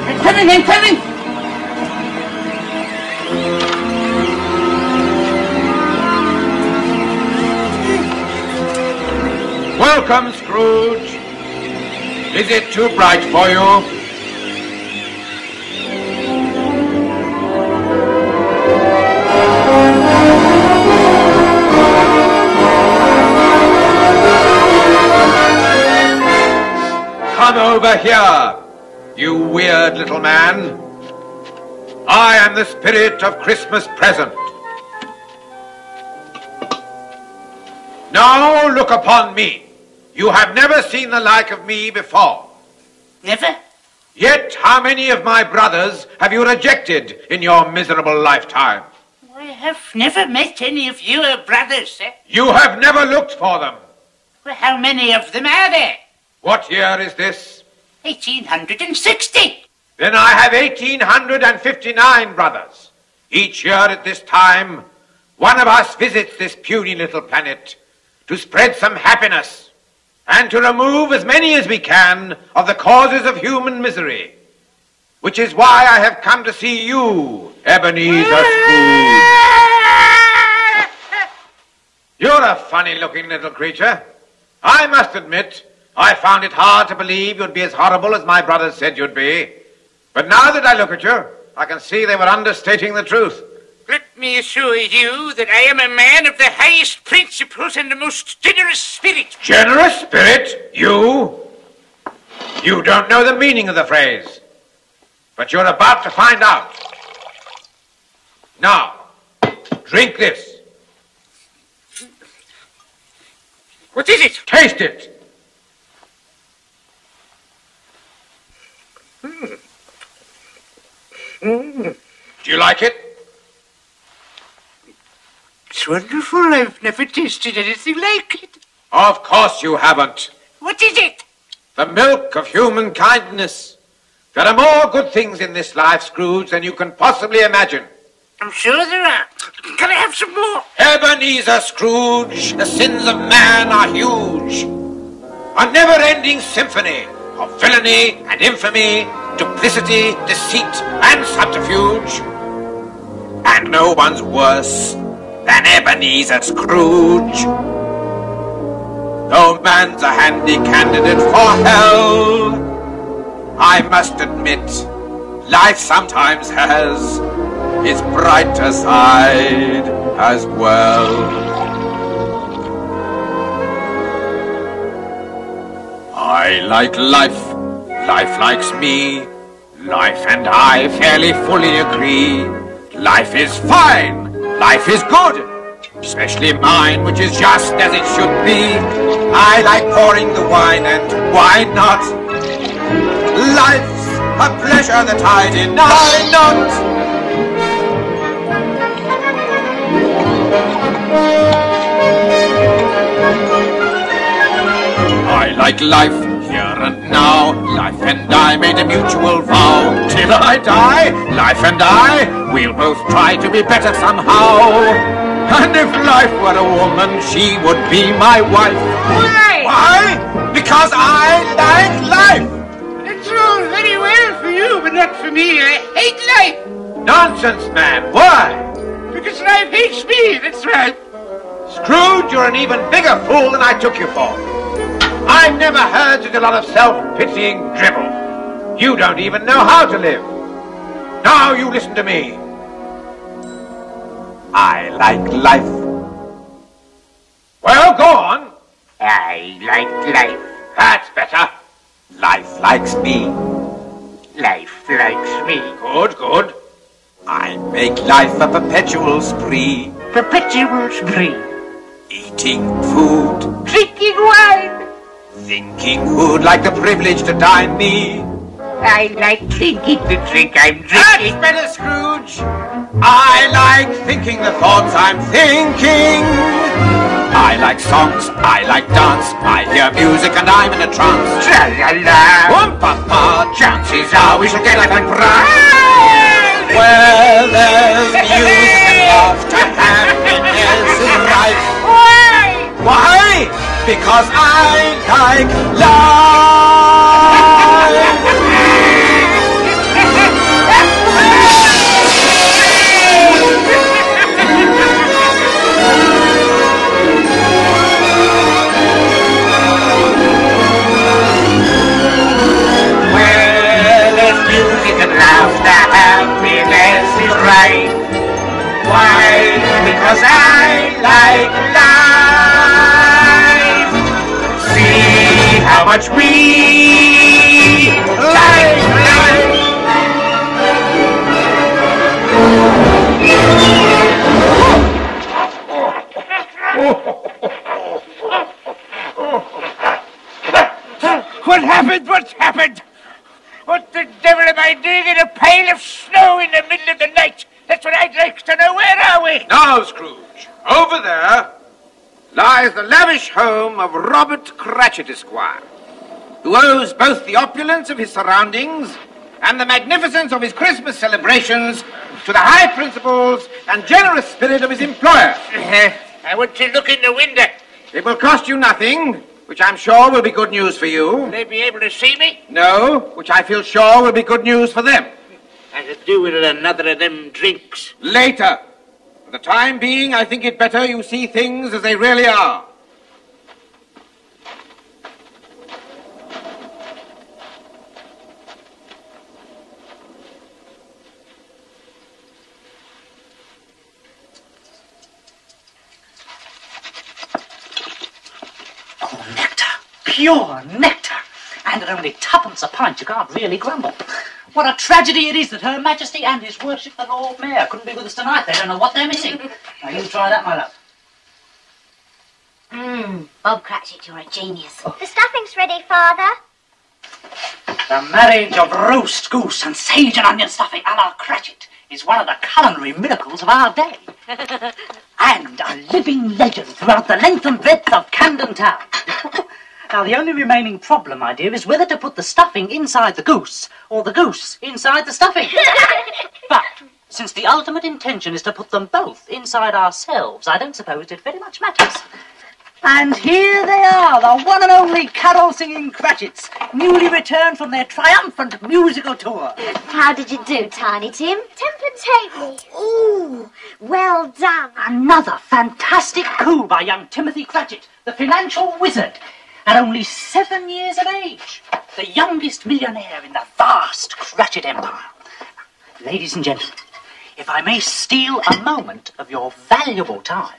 I'm coming, I'm coming! Welcome, Scrooge. Is it too bright for you? Come over here, you weird little man. I am the spirit of Christmas present. Now look upon me. You have never seen the like of me before. Never? Yet how many of my brothers have you rejected in your miserable lifetime? I have never met any of your brothers, sir. You have never looked for them. Well, how many of them are there? What year is this? 1860. Then I have 1859 brothers. Each year at this time, one of us visits this puny little planet to spread some happiness and to remove as many as we can of the causes of human misery. Which is why I have come to see you, Ebenezer Scrooge. You're a funny-looking little creature. I must admit, I found it hard to believe you'd be as horrible as my brothers said you'd be. But now that I look at you, I can see they were understating the truth. Let me assure you that I am a man of the highest principles and the most generous spirit. Generous spirit? You? You don't know the meaning of the phrase. But you're about to find out. Now, Drink this. What is it? Taste it. Do you like it? It's wonderful. I've never tasted anything like it. Of course you haven't. What is it? The milk of human kindness. There are more good things in this life, Scrooge, than you can possibly imagine. I'm sure there are. Can I have some more? Ebenezer Scrooge, the sins of man are huge. A never-ending symphony of villainy and infamy, duplicity, deceit, and subterfuge. And no one's worse than Ebenezer Scrooge. Though man's a handy candidate for hell, I must admit, life sometimes has its brighter side as well. I like life, life likes me, life and I fairly fully agree. Life is fine, life is good, especially mine, which is just as it should be. I like pouring the wine, and why not? Life's a pleasure that I deny not. I like life here and now. Life and I made a mutual vow. Till I die, life and I, we'll both try to be better somehow. And if life were a woman, she would be my wife. Why? Why? Because I like life. It's all very well for you, but not for me. I hate life. Nonsense, man. Why? Because life hates me, that's right. Scrooge, you're an even bigger fool than I took you for. I've never heard such a lot of self-pitying dribble. You don't even know how to live. Now you listen to me. I like life. Well, go on. I like life. That's better. Life likes me. Life likes me. Good, good. I make life a perpetual spree. Perpetual spree. Eating food. Drinking wine. Thinking who'd like the privilege to dine me. I like thinking the drink I'm drinking. That's better, Scrooge. I like thinking the thoughts I'm thinking. I like songs, I like dance. I hear music and I'm in a trance. Tra-la-la. Whoom-pa-pa, chances are we shall get up and prance. Where there's music and laughter, happiness is rife. Why? Why? Because I like life. Where there's music and laughter, happiness is right. Why? Because I like life. See how much we like life. What happened? What's happened? What the devil am I doing in a pail of snow in the middle of the night? That's what I'd like to know. Where are we? Now, Scrooge, over there lies the lavish home of Robert Cratchit, Esquire, who owes both the opulence of his surroundings and the magnificence of his Christmas celebrations to the high principles and generous spirit of his employer. I want to look in the window. It will cost you nothing, which I'm sure will be good news for you. Will they be able to see me? No, which I feel sure will be good news for them. I could do with another of them drinks. Later. For the time being, I think it better you see things as they really are. Oh, nectar. Pure nectar. And at only twopence a pint, you can't really grumble. What a tragedy it is that Her Majesty and His Worship the Lord Mayor couldn't be with us tonight. They don't know what they're missing. Now, you try that, my love. Bob Cratchit, you're a genius. The stuffing's ready, Father. The marriage of roast goose and sage and onion stuffing a la Cratchit is one of the culinary miracles of our day. And a living legend throughout the length and breadth of Camden Town. Now, the only remaining problem, my dear, is whether to put the stuffing inside the goose or the goose inside the stuffing. But since the ultimate intention is to put them both inside ourselves, I don't suppose it very much matters. And here they are, the one and only carol-singing Cratchits, newly returned from their triumphant musical tour. How did you do, Tiny Tim? Temper-tately. Ooh, well done. Another fantastic coup by young Timothy Cratchit, the financial wizard, at only 7 years of age, the youngest millionaire in the vast Cratchit empire. Ladies and gentlemen, if I may steal a moment of your valuable time,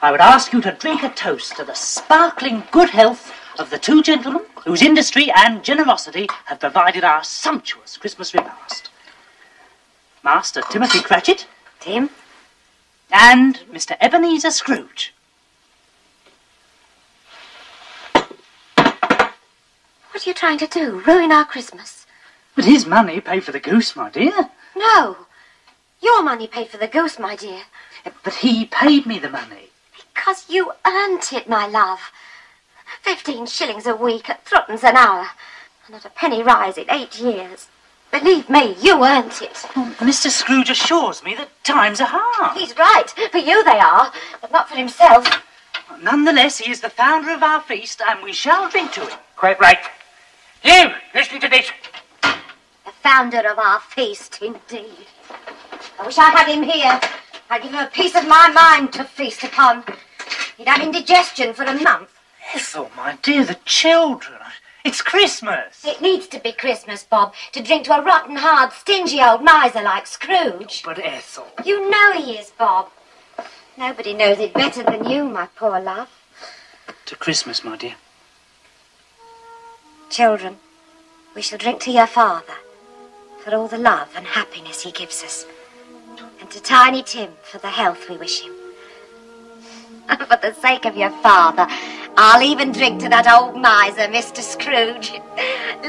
I would ask you to drink a toast to the sparkling good health of the two gentlemen whose industry and generosity have provided our sumptuous Christmas repast. Master Timothy Cratchit, Tim, and Mr. Ebenezer Scrooge. what are you trying to do? Ruin our Christmas? But his money paid for the goose, my dear. No. Your money paid for the goose, my dear. But he paid me the money. Because you earned it, my love. 15 shillings a week at threepence an hour. Not a penny rise in 8 years. Believe me, you earned it. Mr. Scrooge assures me that times are hard. He's right. For you they are, but not for himself. Nonetheless, he is the founder of our feast, and we shall drink to him. Quite right. You, listen to this. The founder of our feast, indeed. I wish I had him here. I'd give him a piece of my mind to feast upon. He'd have indigestion for a month. Ethel, my dear, the children. It's Christmas. It needs to be Christmas, Bob, to drink to a rotten, hard, stingy old miser like Scrooge. But Ethel... You know he is, Bob. Nobody knows it better than you, my poor love. To Christmas, my dear. Children, we shall drink to your father for all the love and happiness he gives us. And to Tiny Tim for the health we wish him. And for the sake of your father, I'll even drink to that old miser, Mr. Scrooge.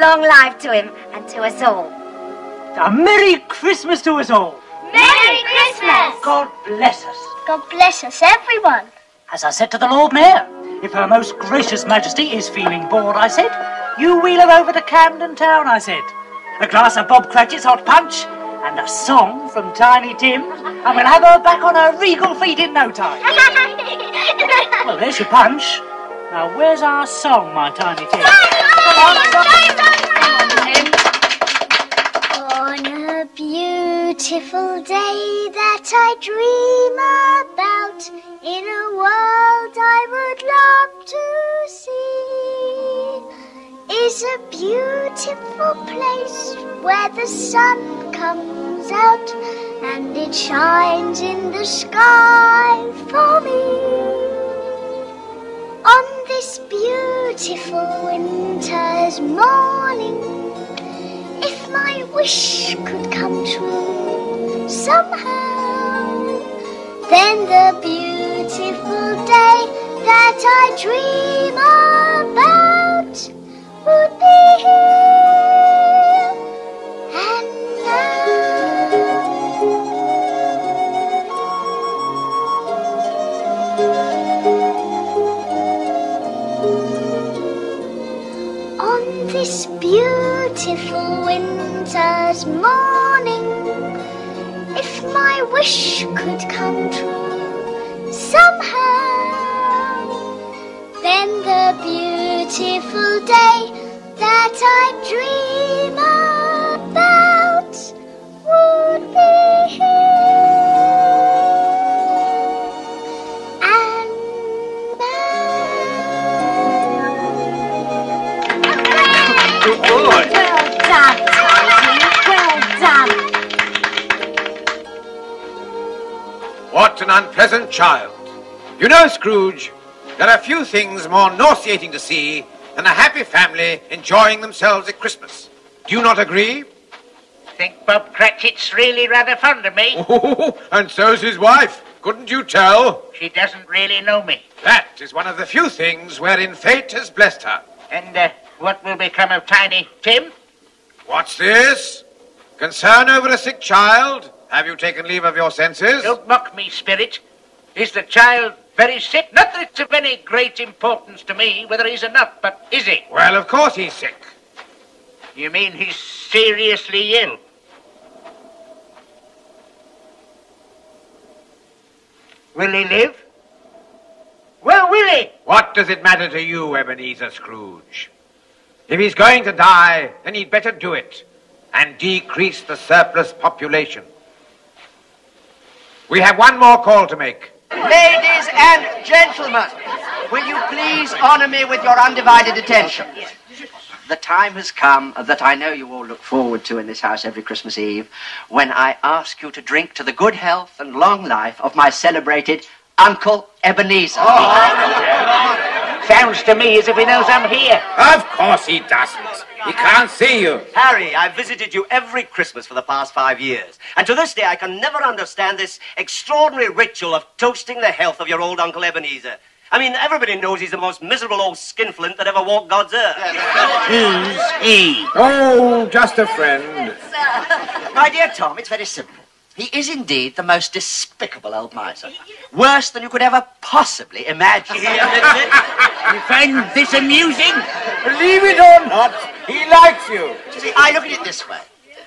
Long life to him and to us all. A Merry Christmas to us all. Merry Christmas! God bless us. God bless us, everyone. As I said to the Lord Mayor, if Her Most Gracious Majesty is feeling bored, I said, you wheel her over to Camden Town, I said. A glass of Bob Cratchit's hot punch and a song from Tiny Tim, and we'll have her back on her regal feet in no time. Well, there's your punch. Now, where's our song, my Tiny Tim? On a beautiful day that I dream about, in a world I would love to see, is a beautiful place where the sun comes out and it shines in the sky for me. On this beautiful winter's morning, if my wish could come true somehow, then the beautiful day that I dream about would be here and now. On this beautiful winter's morning, if my wish could come true somehow, then the beautiful day that I dream about would be here and Good. Well done, Tiny. Well done. What an unpleasant child. You know, Scrooge, there are few things more nauseating to see than a happy family enjoying themselves at Christmas. Do you not agree? Think Bob Cratchit's really rather fond of me. Oh, and so's his wife. Couldn't you tell? She doesn't really know me. That is one of the few things wherein fate has blessed her. And what will become of Tiny Tim? What's this? Concern over a sick child? Have you taken leave of your senses? Don't mock me, Spirit. Is the child very sick? Not that it's of any great importance to me whether he's or not, but is he? Well, of course he's sick. You mean he's seriously ill? Will he live? Well, will he? What does it matter to you, Ebenezer Scrooge? If he's going to die, then he'd better do it and decrease the surplus population. We have one more call to make. Ladies and gentlemen, will you please honor me with your undivided attention? The time has come that I know you all look forward to in this house every Christmas Eve, when I ask you to drink to the good health and long life of my celebrated Uncle Ebenezer. Sounds to me as if he knows I'm here. Of course he doesn't. He can't see you. Harry, I've visited you every Christmas for the past 5 years. And to this day, I can never understand this extraordinary ritual of toasting the health of your old Uncle Ebenezer. I mean, everybody knows he's the most miserable old skinflint that ever walked God's earth. Who's he? Oh, just a friend. My dear Tom, it's very simple. He is indeed the most despicable old miser. Worse than you could ever possibly imagine. You find this amusing? Believe it or not, he likes you. See, I look at it this way.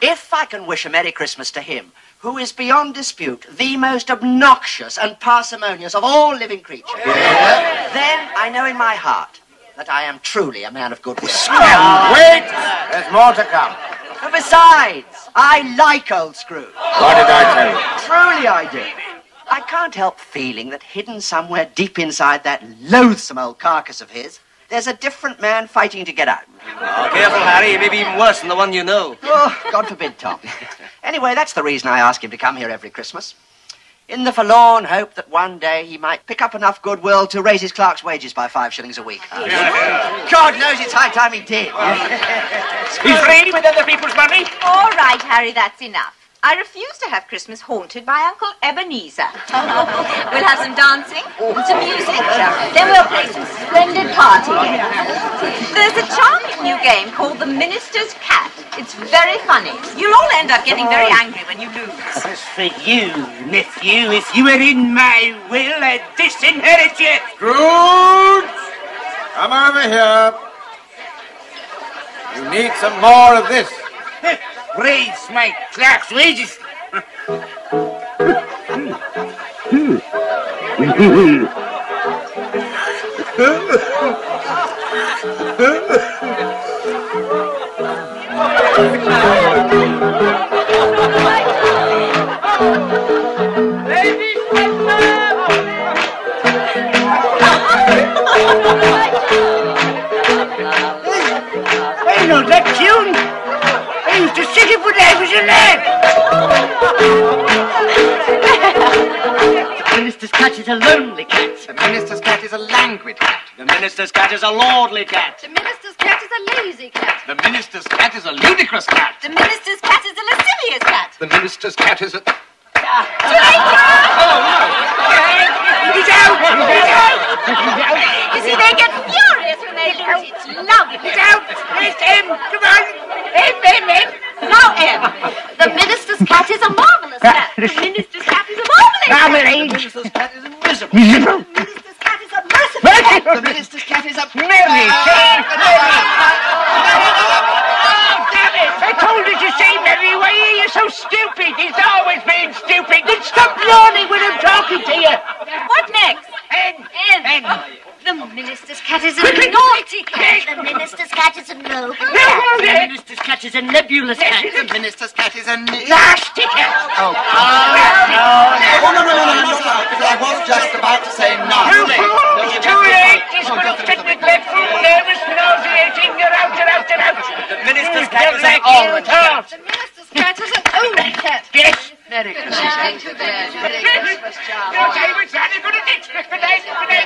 If I can wish a Merry Christmas to him, who is beyond dispute the most obnoxious and parsimonious of all living creatures, then I know in my heart that I am truly a man of goodwill. Wait! There's more to come. And besides, I like old Scrooge. What did I tell you? Truly I do. I can't help feeling that hidden somewhere deep inside that loathsome old carcass of his, there's a different man fighting to get out. Oh, careful, Harry. He may be even worse than the one you know. Oh, God forbid, Tom. Anyway, that's the reason I ask him to come here every Christmas. In the forlorn hope that one day he might pick up enough goodwill to raise his clerk's wages by 5 shillings a week. God knows it's high time he did. He's free with other people's money. All right, Harry, that's enough. I refuse to have Christmas haunted by Uncle Ebenezer. We'll have some dancing, some music, then we'll play some splendid party games. There's a charming new game called the Minister's Cat. It's very funny. You'll all end up getting very angry when you lose. As for you, nephew, if you were in my will, I'd disinherit you. Scrooge! Come over here. You need some more of this. Raise my clerk's wages. I know that tune. I used to sing it when I was a lad. The minister's cat is a lonely cat. The minister's cat is a languid cat. The minister's cat is a lordly cat. The minister's cat is a lazy cat. The minister's cat is a ludicrous cat. The minister's cat is a lascivious cat. The minister's cat is a... He's out! He's out! You see, they get furious when they lose. It's lovely. He's out! Where's M? Come on! M! Now, M. The minister's cat is a marvelous cat. The minister's cat is a marvelous cat. Marmalade! The minister's cat is a miserable. Miserable! The minister's cat is a merciful cat. The minister's cat is a... Mary! I told you to say Mary, why are you so stupid? He's always been stupid. Then stop yawning when I'm talking to you. What next? N. The minister's cat is a naughty cat. The minister's cat is a noble cat. The minister's cat is a nebulous cat. The minister's cat is a... Nasty cat. Oh, no. I was just about to say no. You fool! It's too late. He's going to fit neglectful, nervous, nauseating. You're out. The minister's cat is an old cat. The minister's cat is an old cat. Yes. Merry Christmas. Not I was very good at it. Good night, good night.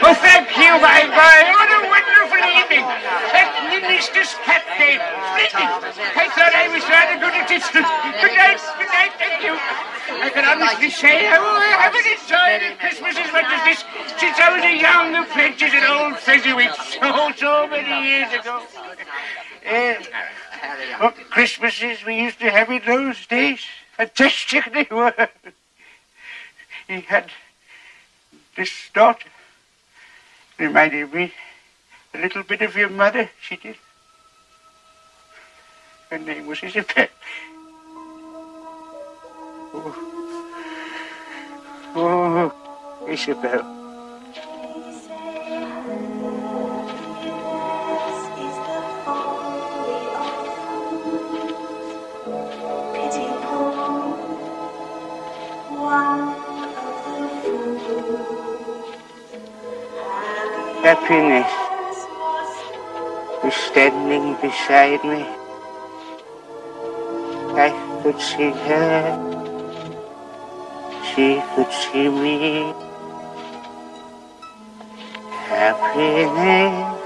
Oh, thank you, my boy. What a wonderful evening. That minister's cat name. I thought I was rather good at it. Good night, thank you. I can honestly say I haven't enjoyed Christmas as much as this since I was a young apprentice at old Fezziwig so many years ago. What Christmases we used to have in those days. Fantastic they were. He had this daughter. Reminded me a little bit of your mother, she did. Her name was Isabel. Oh, Isabel. Happiness was standing beside me. I could see her. She could see me. Happiness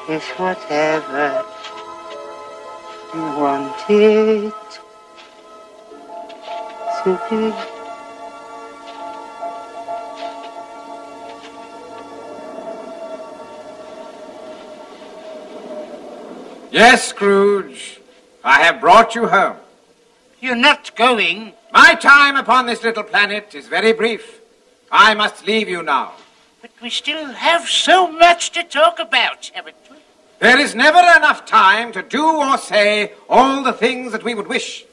is whatever you want it to be. Yes, Scrooge, I have brought you home. You're not going? My time upon this little planet is very brief. I must leave you now. But we still have so much to talk about, haven't we? There is never enough time to do or say all the things that we would wish.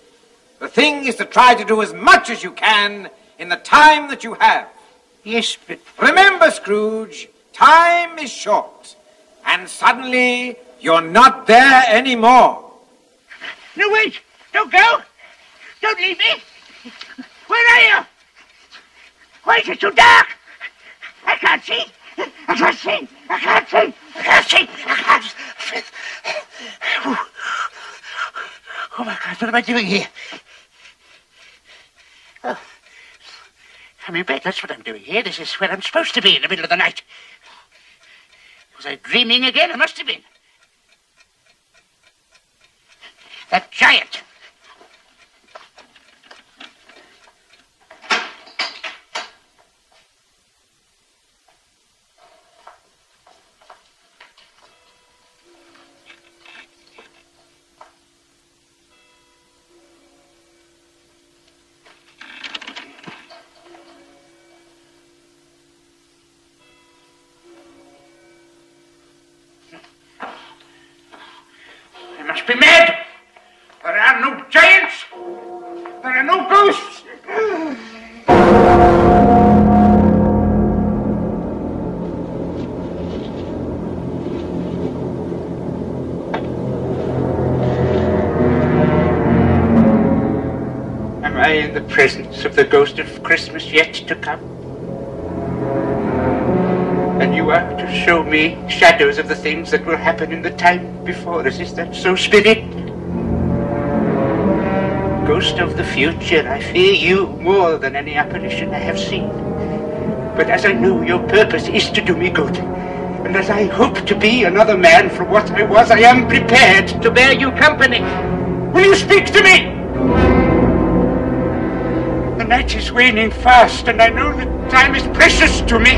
The thing is to try to do as much as you can in the time that you have. Yes, but... Remember, Scrooge, time is short. And suddenly, you're not there anymore. No, wait! Don't go! Don't leave me! Where are you? Why is it so dark? I can't see! I can't see! I can't see! I can't see! I can't see! Oh, my God, what am I doing here? Oh, I'm in bed, that's what I'm doing here. This is where I'm supposed to be in the middle of the night. Was I dreaming again? I must have been. That giant. I must be mad. There are no giants. There are no ghosts. Am I in the presence of the ghost of Christmas yet to come? And you are to show me shadows of the things that will happen in the time before us. Is that so, Spirit? Ghost of the future, I fear you more than any apparition I have seen. But as I know your purpose is to do me good, and as I hope to be another man from what I was, I am prepared to bear you company. Will you speak to me? The night is waning fast, and I know that time is precious to me.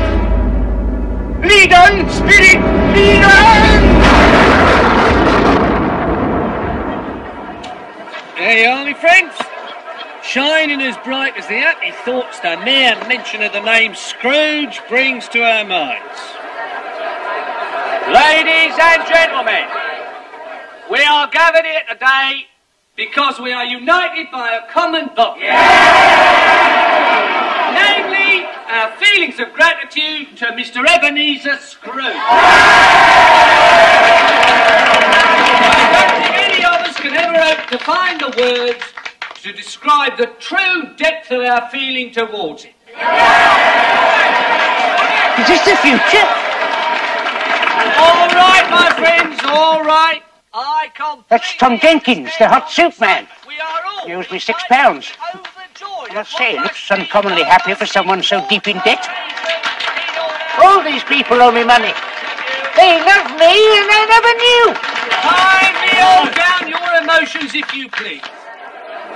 Lead on, Spirit! Lead on! There you are, my friends. Shining as bright as the happy thoughts the mere mention of the name Scrooge brings to our minds. Ladies and gentlemen, we are gathered here today because we are united by a common bond. Namely, our feelings of gratitude to Mr. Ebenezer Scrooge. I don't think any of us can ever hope to find the words to describe the true depth of our feeling towards it. Is this the future? All right, my friends, all right. I completely... That's Tom Jenkins, the hot soup man. We are all... He owes me £6. I must say, it looks uncommonly happy for someone so deep in debt. All these people owe me money. They love me and I never knew. Kindly hold down your emotions, if you please.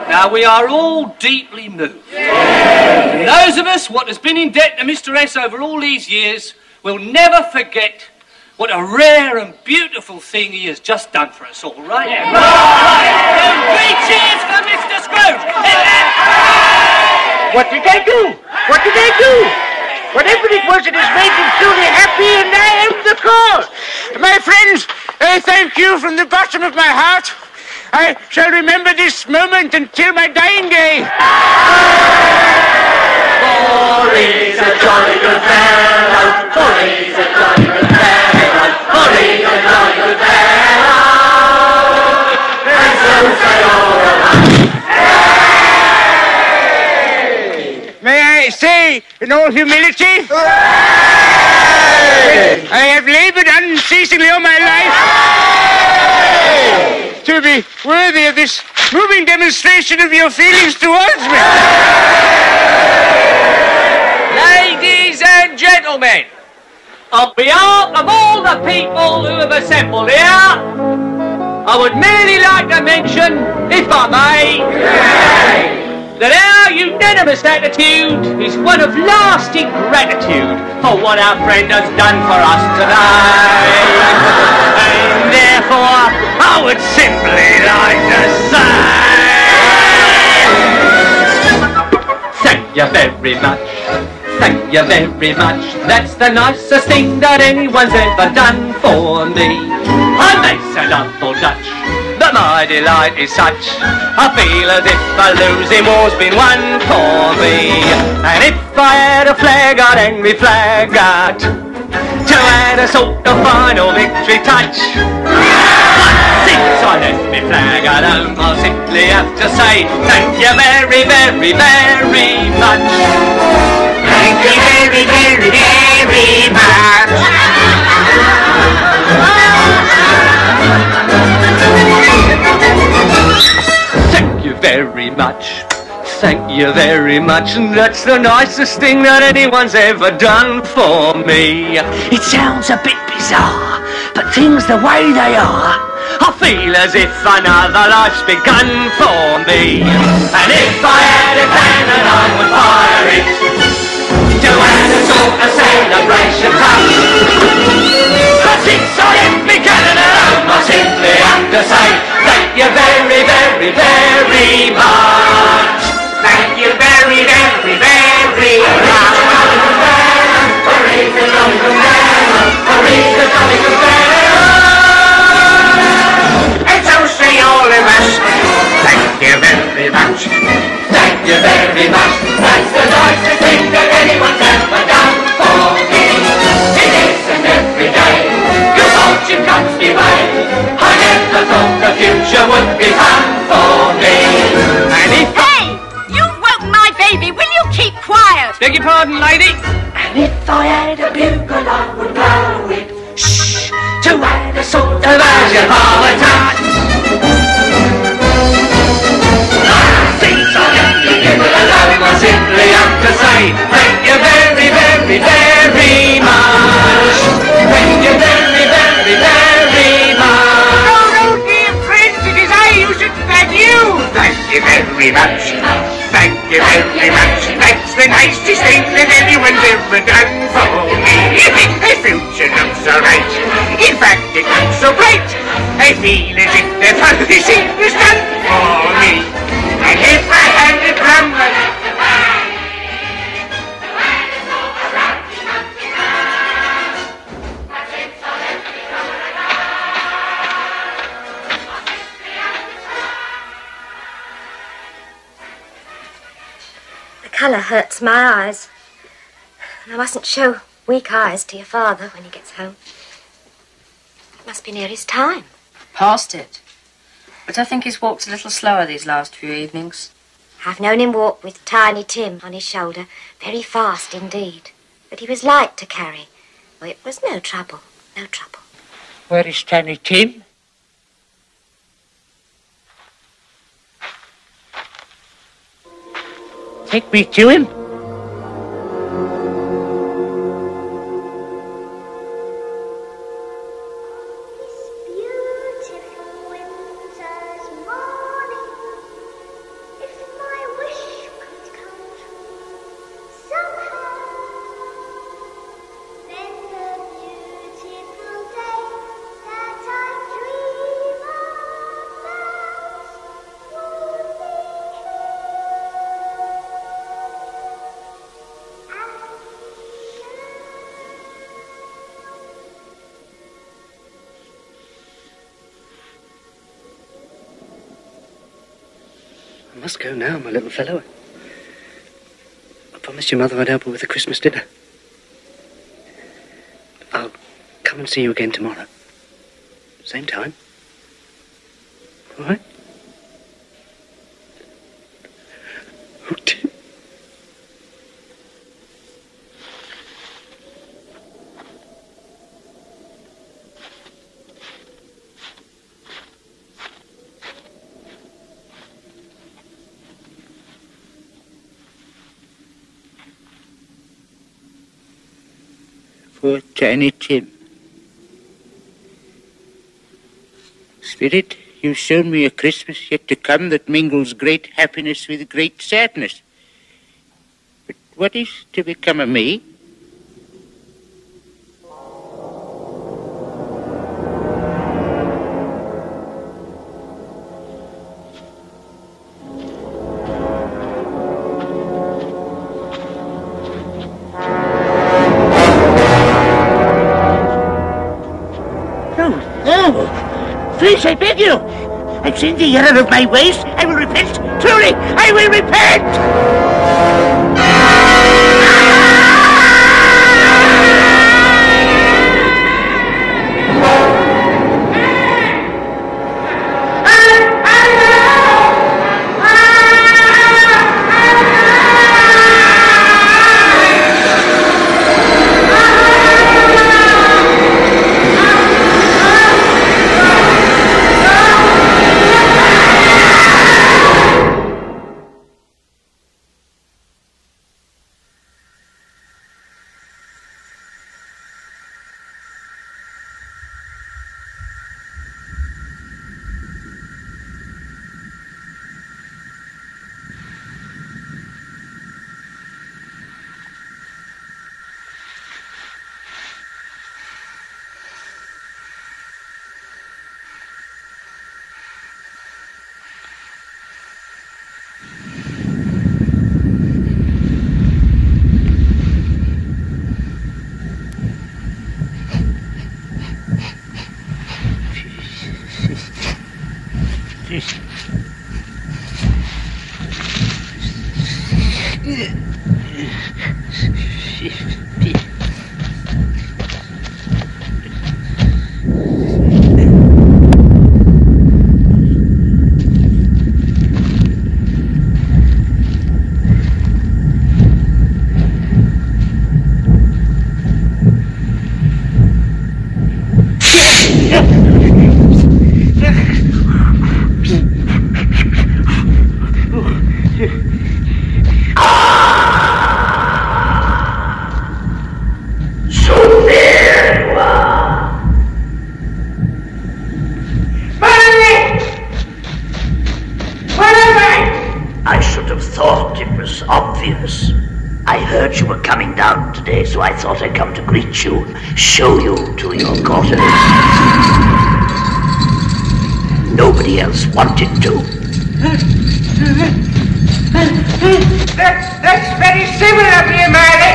Now, we are all deeply moved. And those of us what has been in debt to Mr. S over all these years will never forget what a rare and beautiful thing he has just done for us all, right? Yeah. Right. 3 cheers for Mr. Scrooge! What did I do? What did I do? Whatever it was, it has made me truly happy, and I am the cause. My friends, I thank you from the bottom of my heart. I shall remember this moment until my dying day. For he's a jolly good fellow, for he's a jolly good fellow, for he's a jolly good fellow, and so say all around. May I say, in all humility, I have labored unceasingly all my life to be worthy of this moving demonstration of your feelings towards me. Ladies and gentlemen, on behalf of all the people who have assembled here, I would merely like to mention, if I may, that our unanimous attitude is one of lasting gratitude for what our friend has done for us today. And therefore, I would simply like to say, thank you very much. Thank you very much. That's the nicest thing that anyone's ever done for me. I may sound awful Dutch, but my delight is such. I feel as if a losing war's been won for me. And if I had a flag, I'd hang me flag out to add a sort of final victory touch. But since I left me flag at home, I'll simply have to say thank you very, very, very much. Thank you very, very, very much. Thank you very much. Thank you very much. That's the nicest thing that anyone's ever done for me. It sounds a bit bizarre, but things the way they are, I feel as if another life's begun for me. And if I had a cannon, I would fire it to add a sort of celebration touch. But since I left me cannon at home, I simply have to say thank you very, very, very much. Thank you very, very, very much. Hurry's a jolly good fellow, hurry's a jolly good fellow, and so say all of us. Thank you very much. Thank you very much. That's the nicest thing that anyone's ever done for me. It isn't every day good fortune comes my way. I never thought the future would be fun for me. And if baby, will you keep quiet? Beg your pardon, lady? And if I had a bugle, I would blow it. Shh! To add a sort of version of a touch. Since I left the bugle alone, I simply have to say thank you very, very, very much. Thank you very, very, very much. Oh, no, dear friends, it is I who should thank you. Thank you very much. Thank you very much. That's the nicest thing that anyone's ever done for me. The future looks alright. In fact, it looks so bright. I feel as if the funny thing was done for me. And if I had a drum, colour hurts my eyes. I mustn't show weak eyes to your father when he gets home. It must be near his time. Past it. But I think he's walked a little slower these last few evenings. I've known him walk with Tiny Tim on his shoulder, very fast indeed. But he was light to carry. Oh, it was no trouble, no trouble. Where is Tiny Tim? take me to him? I must go now, my little fellow. I promised your mother I'd help her with the Christmas dinner. I'll come and see you again tomorrow. Same time. All right? Oh, dear. Poor Tiny Tim. Spirit, you've shown me a Christmas yet to come that mingles great happiness with great sadness. But what is to become of me? Please, I beg you. I've sinned the error of my ways. I will repent. Truly, I will repent. So I thought I'd come to greet you, show you to your quarters. Nobody else wanted to. That's very civil of you, Mary.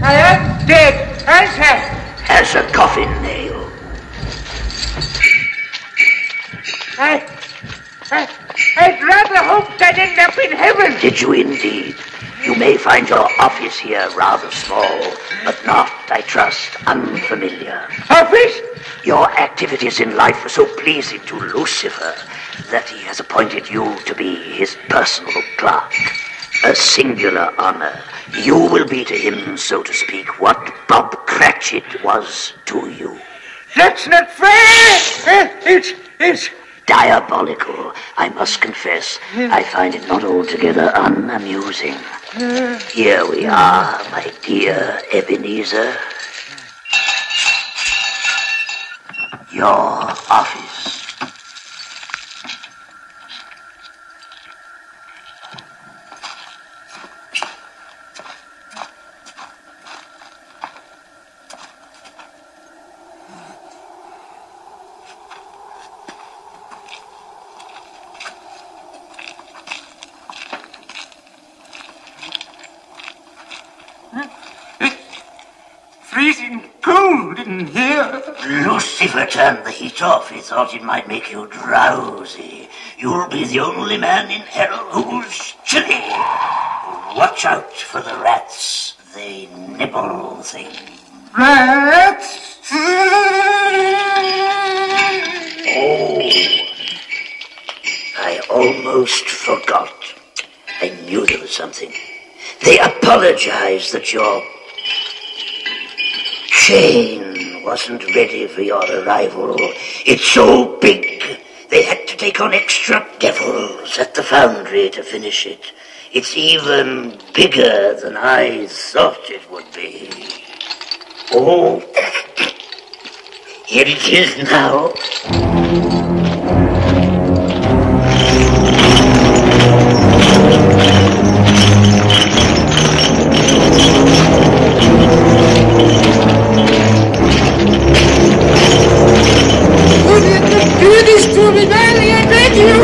I am dead, aren't I? As a coffin nail. I'd rather hope I'd end up in heaven. Did you indeed? You may find your office here rather small, but not, I trust, unfamiliar. Office? Your activities in life were so pleasing to Lucifer that he has appointed you to be his personal clerk. A singular honor. You will be to him, so to speak, what Bob Cratchit was to you. That's not fair! diabolical. I must confess, I find it not altogether unamusing. Here we are, my dear Ebenezer. Your office. Freezing cold in here. Lucifer turned the heat off. He thought it might make you drowsy. You'll be the only man in hell who's chilly. Watch out for the rats. They nibble things. Rats? Oh, I almost forgot. I knew there was something. They apologize that your chain wasn't ready for your arrival. It's so big, they had to take on extra devils at the foundry to finish it. It's even bigger than I thought it would be. Oh, here it is now. Do this to me, darling, I beg you!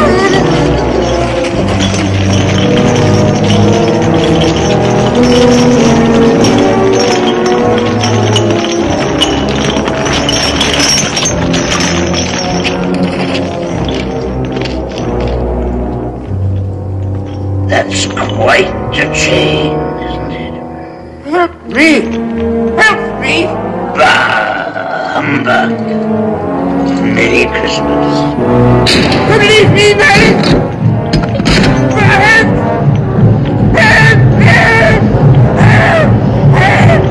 That's quite a chain, isn't it? Help me! Help me! Bah, humbug. Merry Christmas. Leave me, Mary! Help! Help! Help! Help!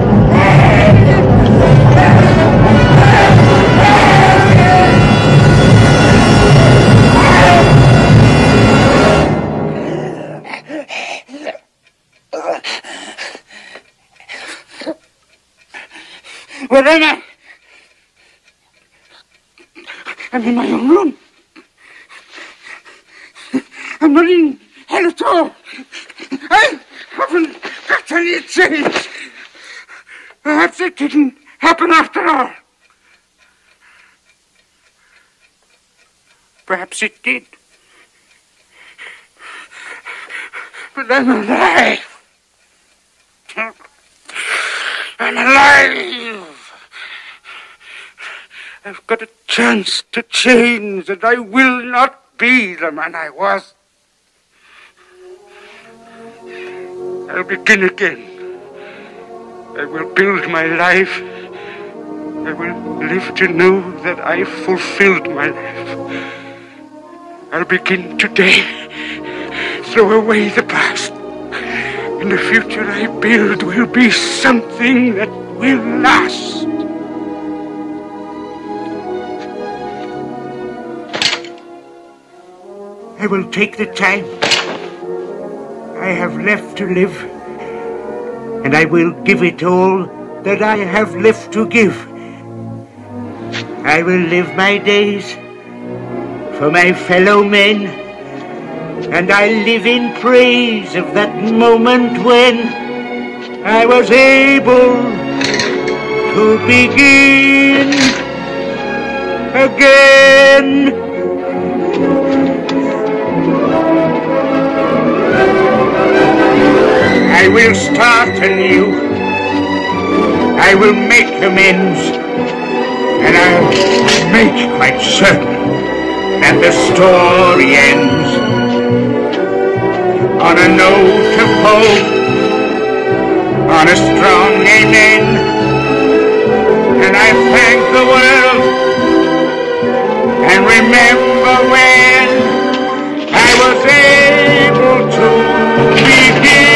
Where am I? I'm in my own room. I'm not in hell at all. I haven't got any change. Perhaps it didn't happen after all. Perhaps it did. But I'm alive. I'm alive. I've got a chance to change, and I will not be the man I was. I'll begin again. I will build my life. I will live to know that I fulfilled my life. I'll begin today. Throw away the past. And the future I build will be something that will last. I will take the time I have left to live, and I will give it all that I have left to give. I will live my days for my fellow men, and I live in praise of that moment when I was able to begin again. I will start anew. I will make amends. And I'll make quite certain that the story ends on a note of hope, on a strong amen. And I thank the world and remember when I was able to begin.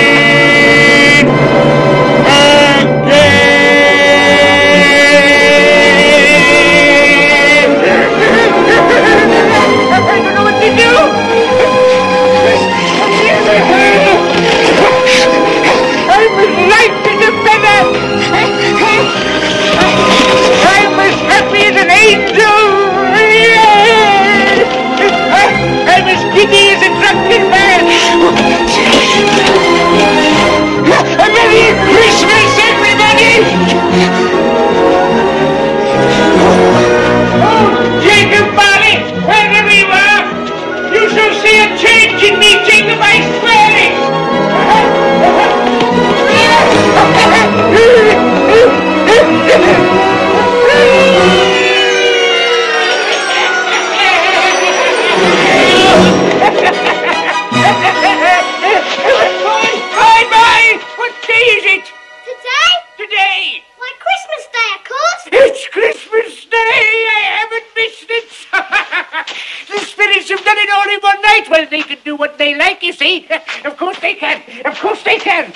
they like, you see. Of course they can. Of course they can.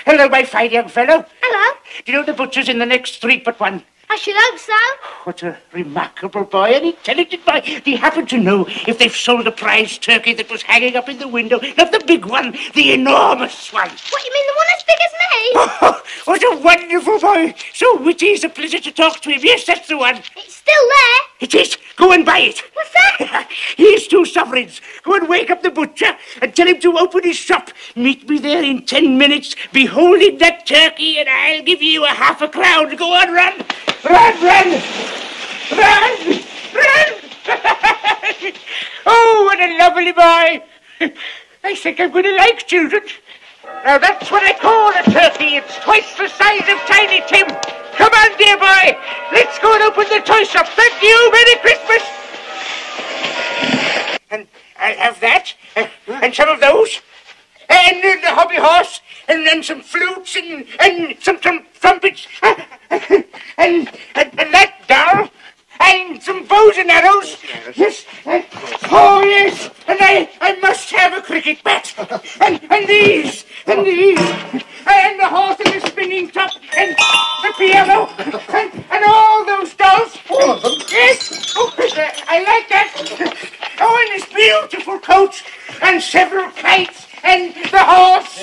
Hello, my fine young fellow. Hello. Do you know the butcher's in the next street but one? I should hope so. What a remarkable boy, an intelligent boy. Do you happen to know if they've sold the prize turkey that was hanging up in the window? Not the big one, the enormous one. What, you mean the one as big as me? Oh, what a wonderful boy. So witty, it's a pleasure to talk to him. Yes, that's the one. It's still there. It is. Go and buy it. What's that? Here's 2 sovereigns. Go and wake up the butcher and tell him to open his shop. Meet me there in 10 minutes. Behold in that turkey and I'll give you a half a crown. Go on, run. Run, run. Run, run. Oh, what a lovely boy. I think I'm going to like children. Now, that's what I call a turkey. It's twice the size of Tiny Tim. Come on, dear boy. Let's go and open the toy shop. Thank you. Merry Christmas. And I'll have that. And some of those. And the hobby horse. And then some flutes and some trumpets. And that doll. And some bows and arrows. Yes. Oh, yes. And I must have a cricket bat. And these. And these. And the horse and the spinning top. And the piano. And all those dolls. All of them? Yes. Oh, I like that. Oh, and this beautiful coach. And several kites. And the horse.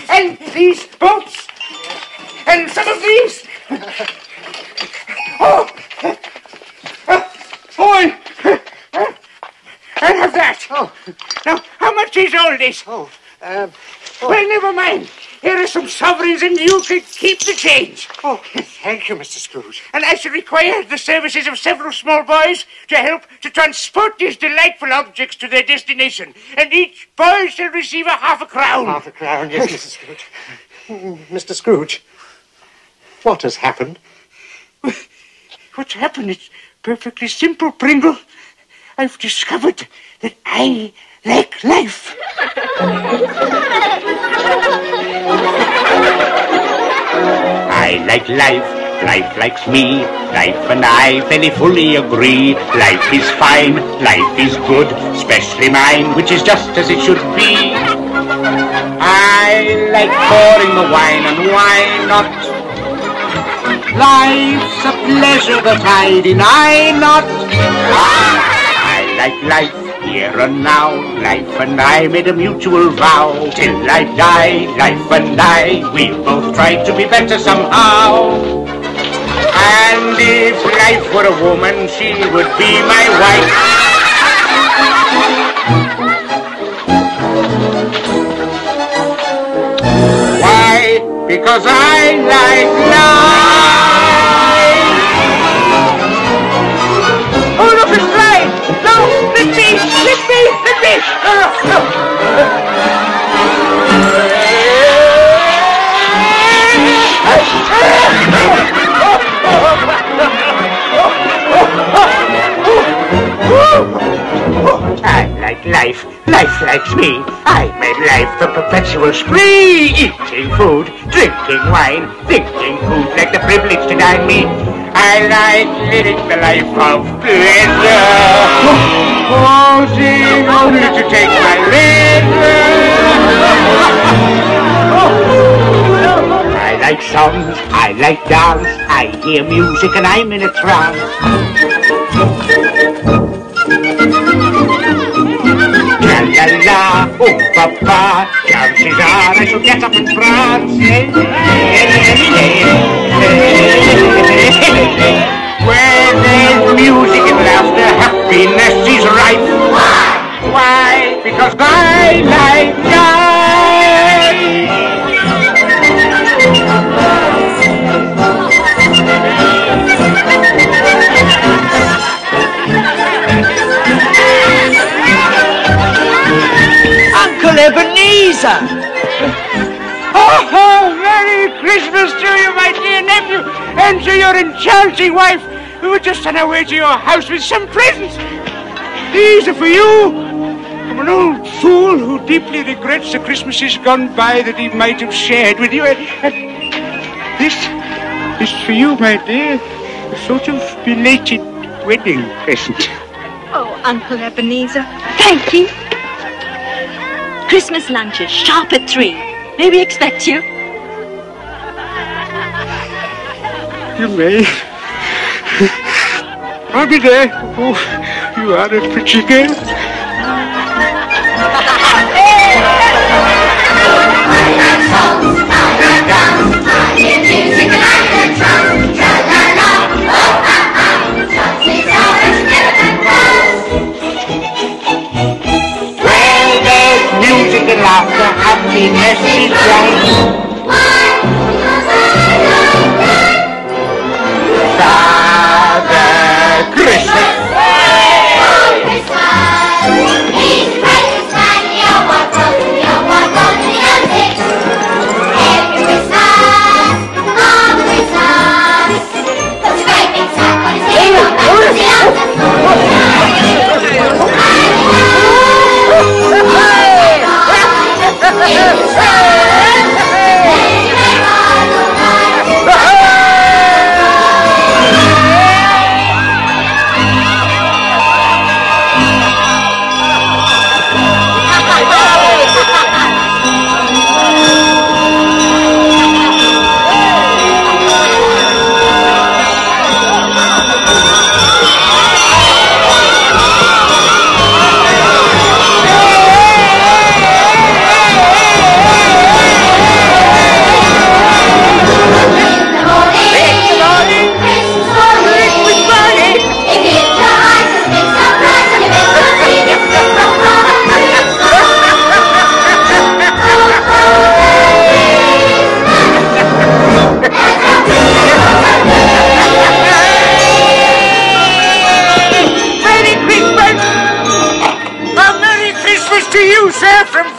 And these boats. And some of these. Oh. Boy, I'll have that. Oh. Now, how much is all this? Well, never mind. Here are some sovereigns and you can keep the change. Oh, thank you, Mr. Scrooge. And I shall require the services of several small boys to help to transport these delightful objects to their destination. And each boy shall receive a half a crown. Half a crown, yes, Mr. Scrooge. Mr. Scrooge, what has happened? What's happened? It's perfectly simple, Pringle. I've discovered that I like life. I like life, life likes me, life and I very fully agree. Life is fine, life is good, especially mine, which is just as it should be. I like pouring the wine, and why not? Life's a pleasure that I deny not. I like life here and now. Life and I made a mutual vow. Till I die, life and I, we'll both try to be better somehow. And if life were a woman, she would be my wife. Why? Because I like life. Oh, look, it's flying! No! Let me! Let me! Let me! No, no, I like life. Life likes me. I made life a perpetual spree. Eating food, drinking wine, thinking who'd like the privilege to dine me. I like living the life of pleasure. Pausing only to take my leisure. I like songs, I like dance, I hear music and I'm in a trance. La-la-la, oh papa, chances are I should get up and prance. Where there's music and laughter, happiness is rife. Why? Because I like Uncle Ebenezer! Oh, Merry Christmas to you, my dear nephew, and to your enchanting wife, who were just on our way to your house with some presents. These are for you, from an old fool who deeply regrets the Christmases gone by that he might have shared with you. And this is for you, my dear, a sort of belated wedding present. Oh, Uncle Ebenezer, thank you. Christmas lunches, sharp at 3. May we expect you? You may. I'll be there. Oh, you are a pretty girl. Well, there's music and laughter, happiness is right.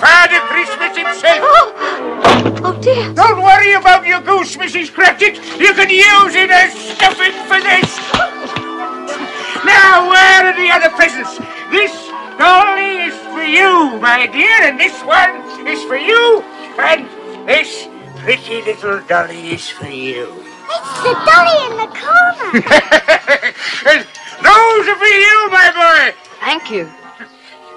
Father Christmas. Don't worry about your goose, Mrs. Cratchit. You can use it as stuffing for this. Now, where are the other presents? This dolly is for you, my dear, and this one is for you, and this pretty little dolly is for you. It's the dolly in the corner. And those are for you, my boy. Thank you.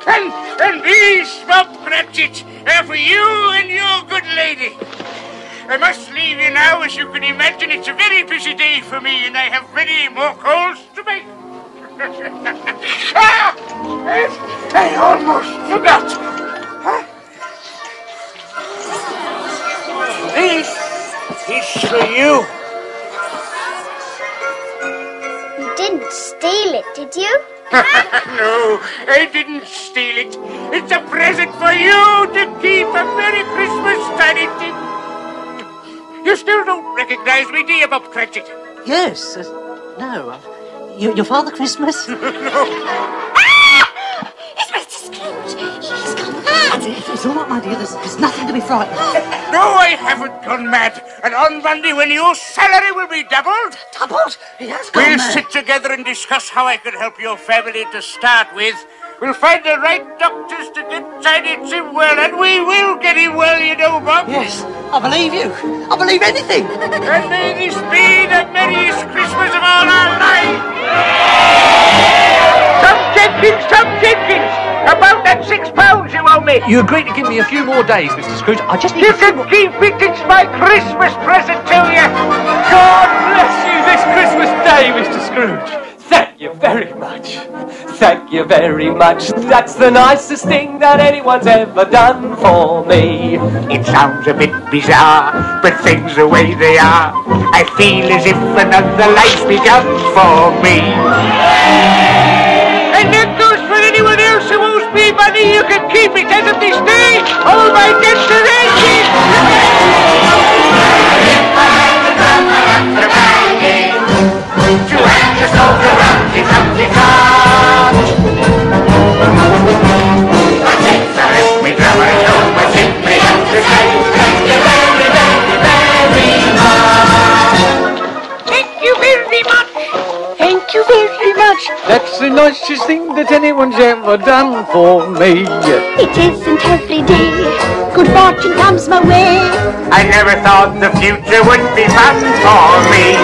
And these, Bob Cratchit, are for you and your good lady. I must leave you now, as you can imagine. It's a very busy day for me, and I have many more calls to make. I almost forgot. This is for you. You didn't steal it, did you? No, I didn't steal it. It's a present for you to keep. A Merry Christmas, Tiny Tim. You still don't recognize me, do you, Bob Cratchit? Yes. No. Your Father Christmas? No. It's Mr. Scrooge. He's gone mad. It's all right, my dear. There's nothing to be frightened of. No, I haven't gone mad. And on Monday, when your salary will be doubled... Doubled? He has gone We'll mad. sit together and discuss how I can help your family to start with. We'll find the right doctors to get Tiny Tim well, and we will get him well, you know, Bob. Yes, I believe you. I believe anything. And may this be the merriest Christmas of all our lives. Some Dickens, about that £6 you owe me. You agreed to give me a few more days, Mr. Scrooge. I just need You can keep it. It's my Christmas present to you. God bless you this Christmas day, Mr. Scrooge. Thank you very much. Thank you very much. That's the nicest thing that anyone's ever done for me. It sounds a bit bizarre, but things the way they are, I feel as if another life's begun for me. And that goes for anyone else who owes me money. You can keep it as of this day. All my debts are ended. Thank you very much. That's the nicest thing that anyone's ever done for me. It isn't every day good fortune comes my way. I never thought the future would be fun for me.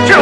To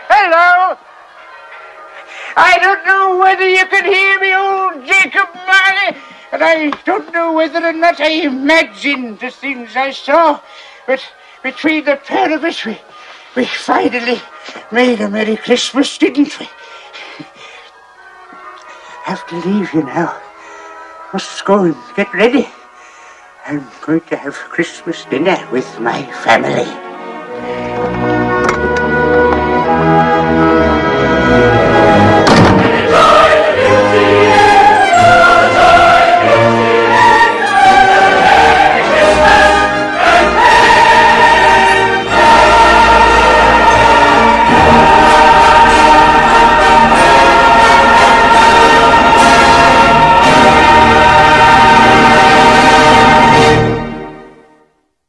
Hello. I don't know whether you can hear me, old Jacob Marley, and I don't know whether or not I imagined the things I saw, but between the pair of us, we finally made a Merry Christmas, didn't we? I have to leave you now. Must go and get ready. I'm going to have Christmas dinner with my family.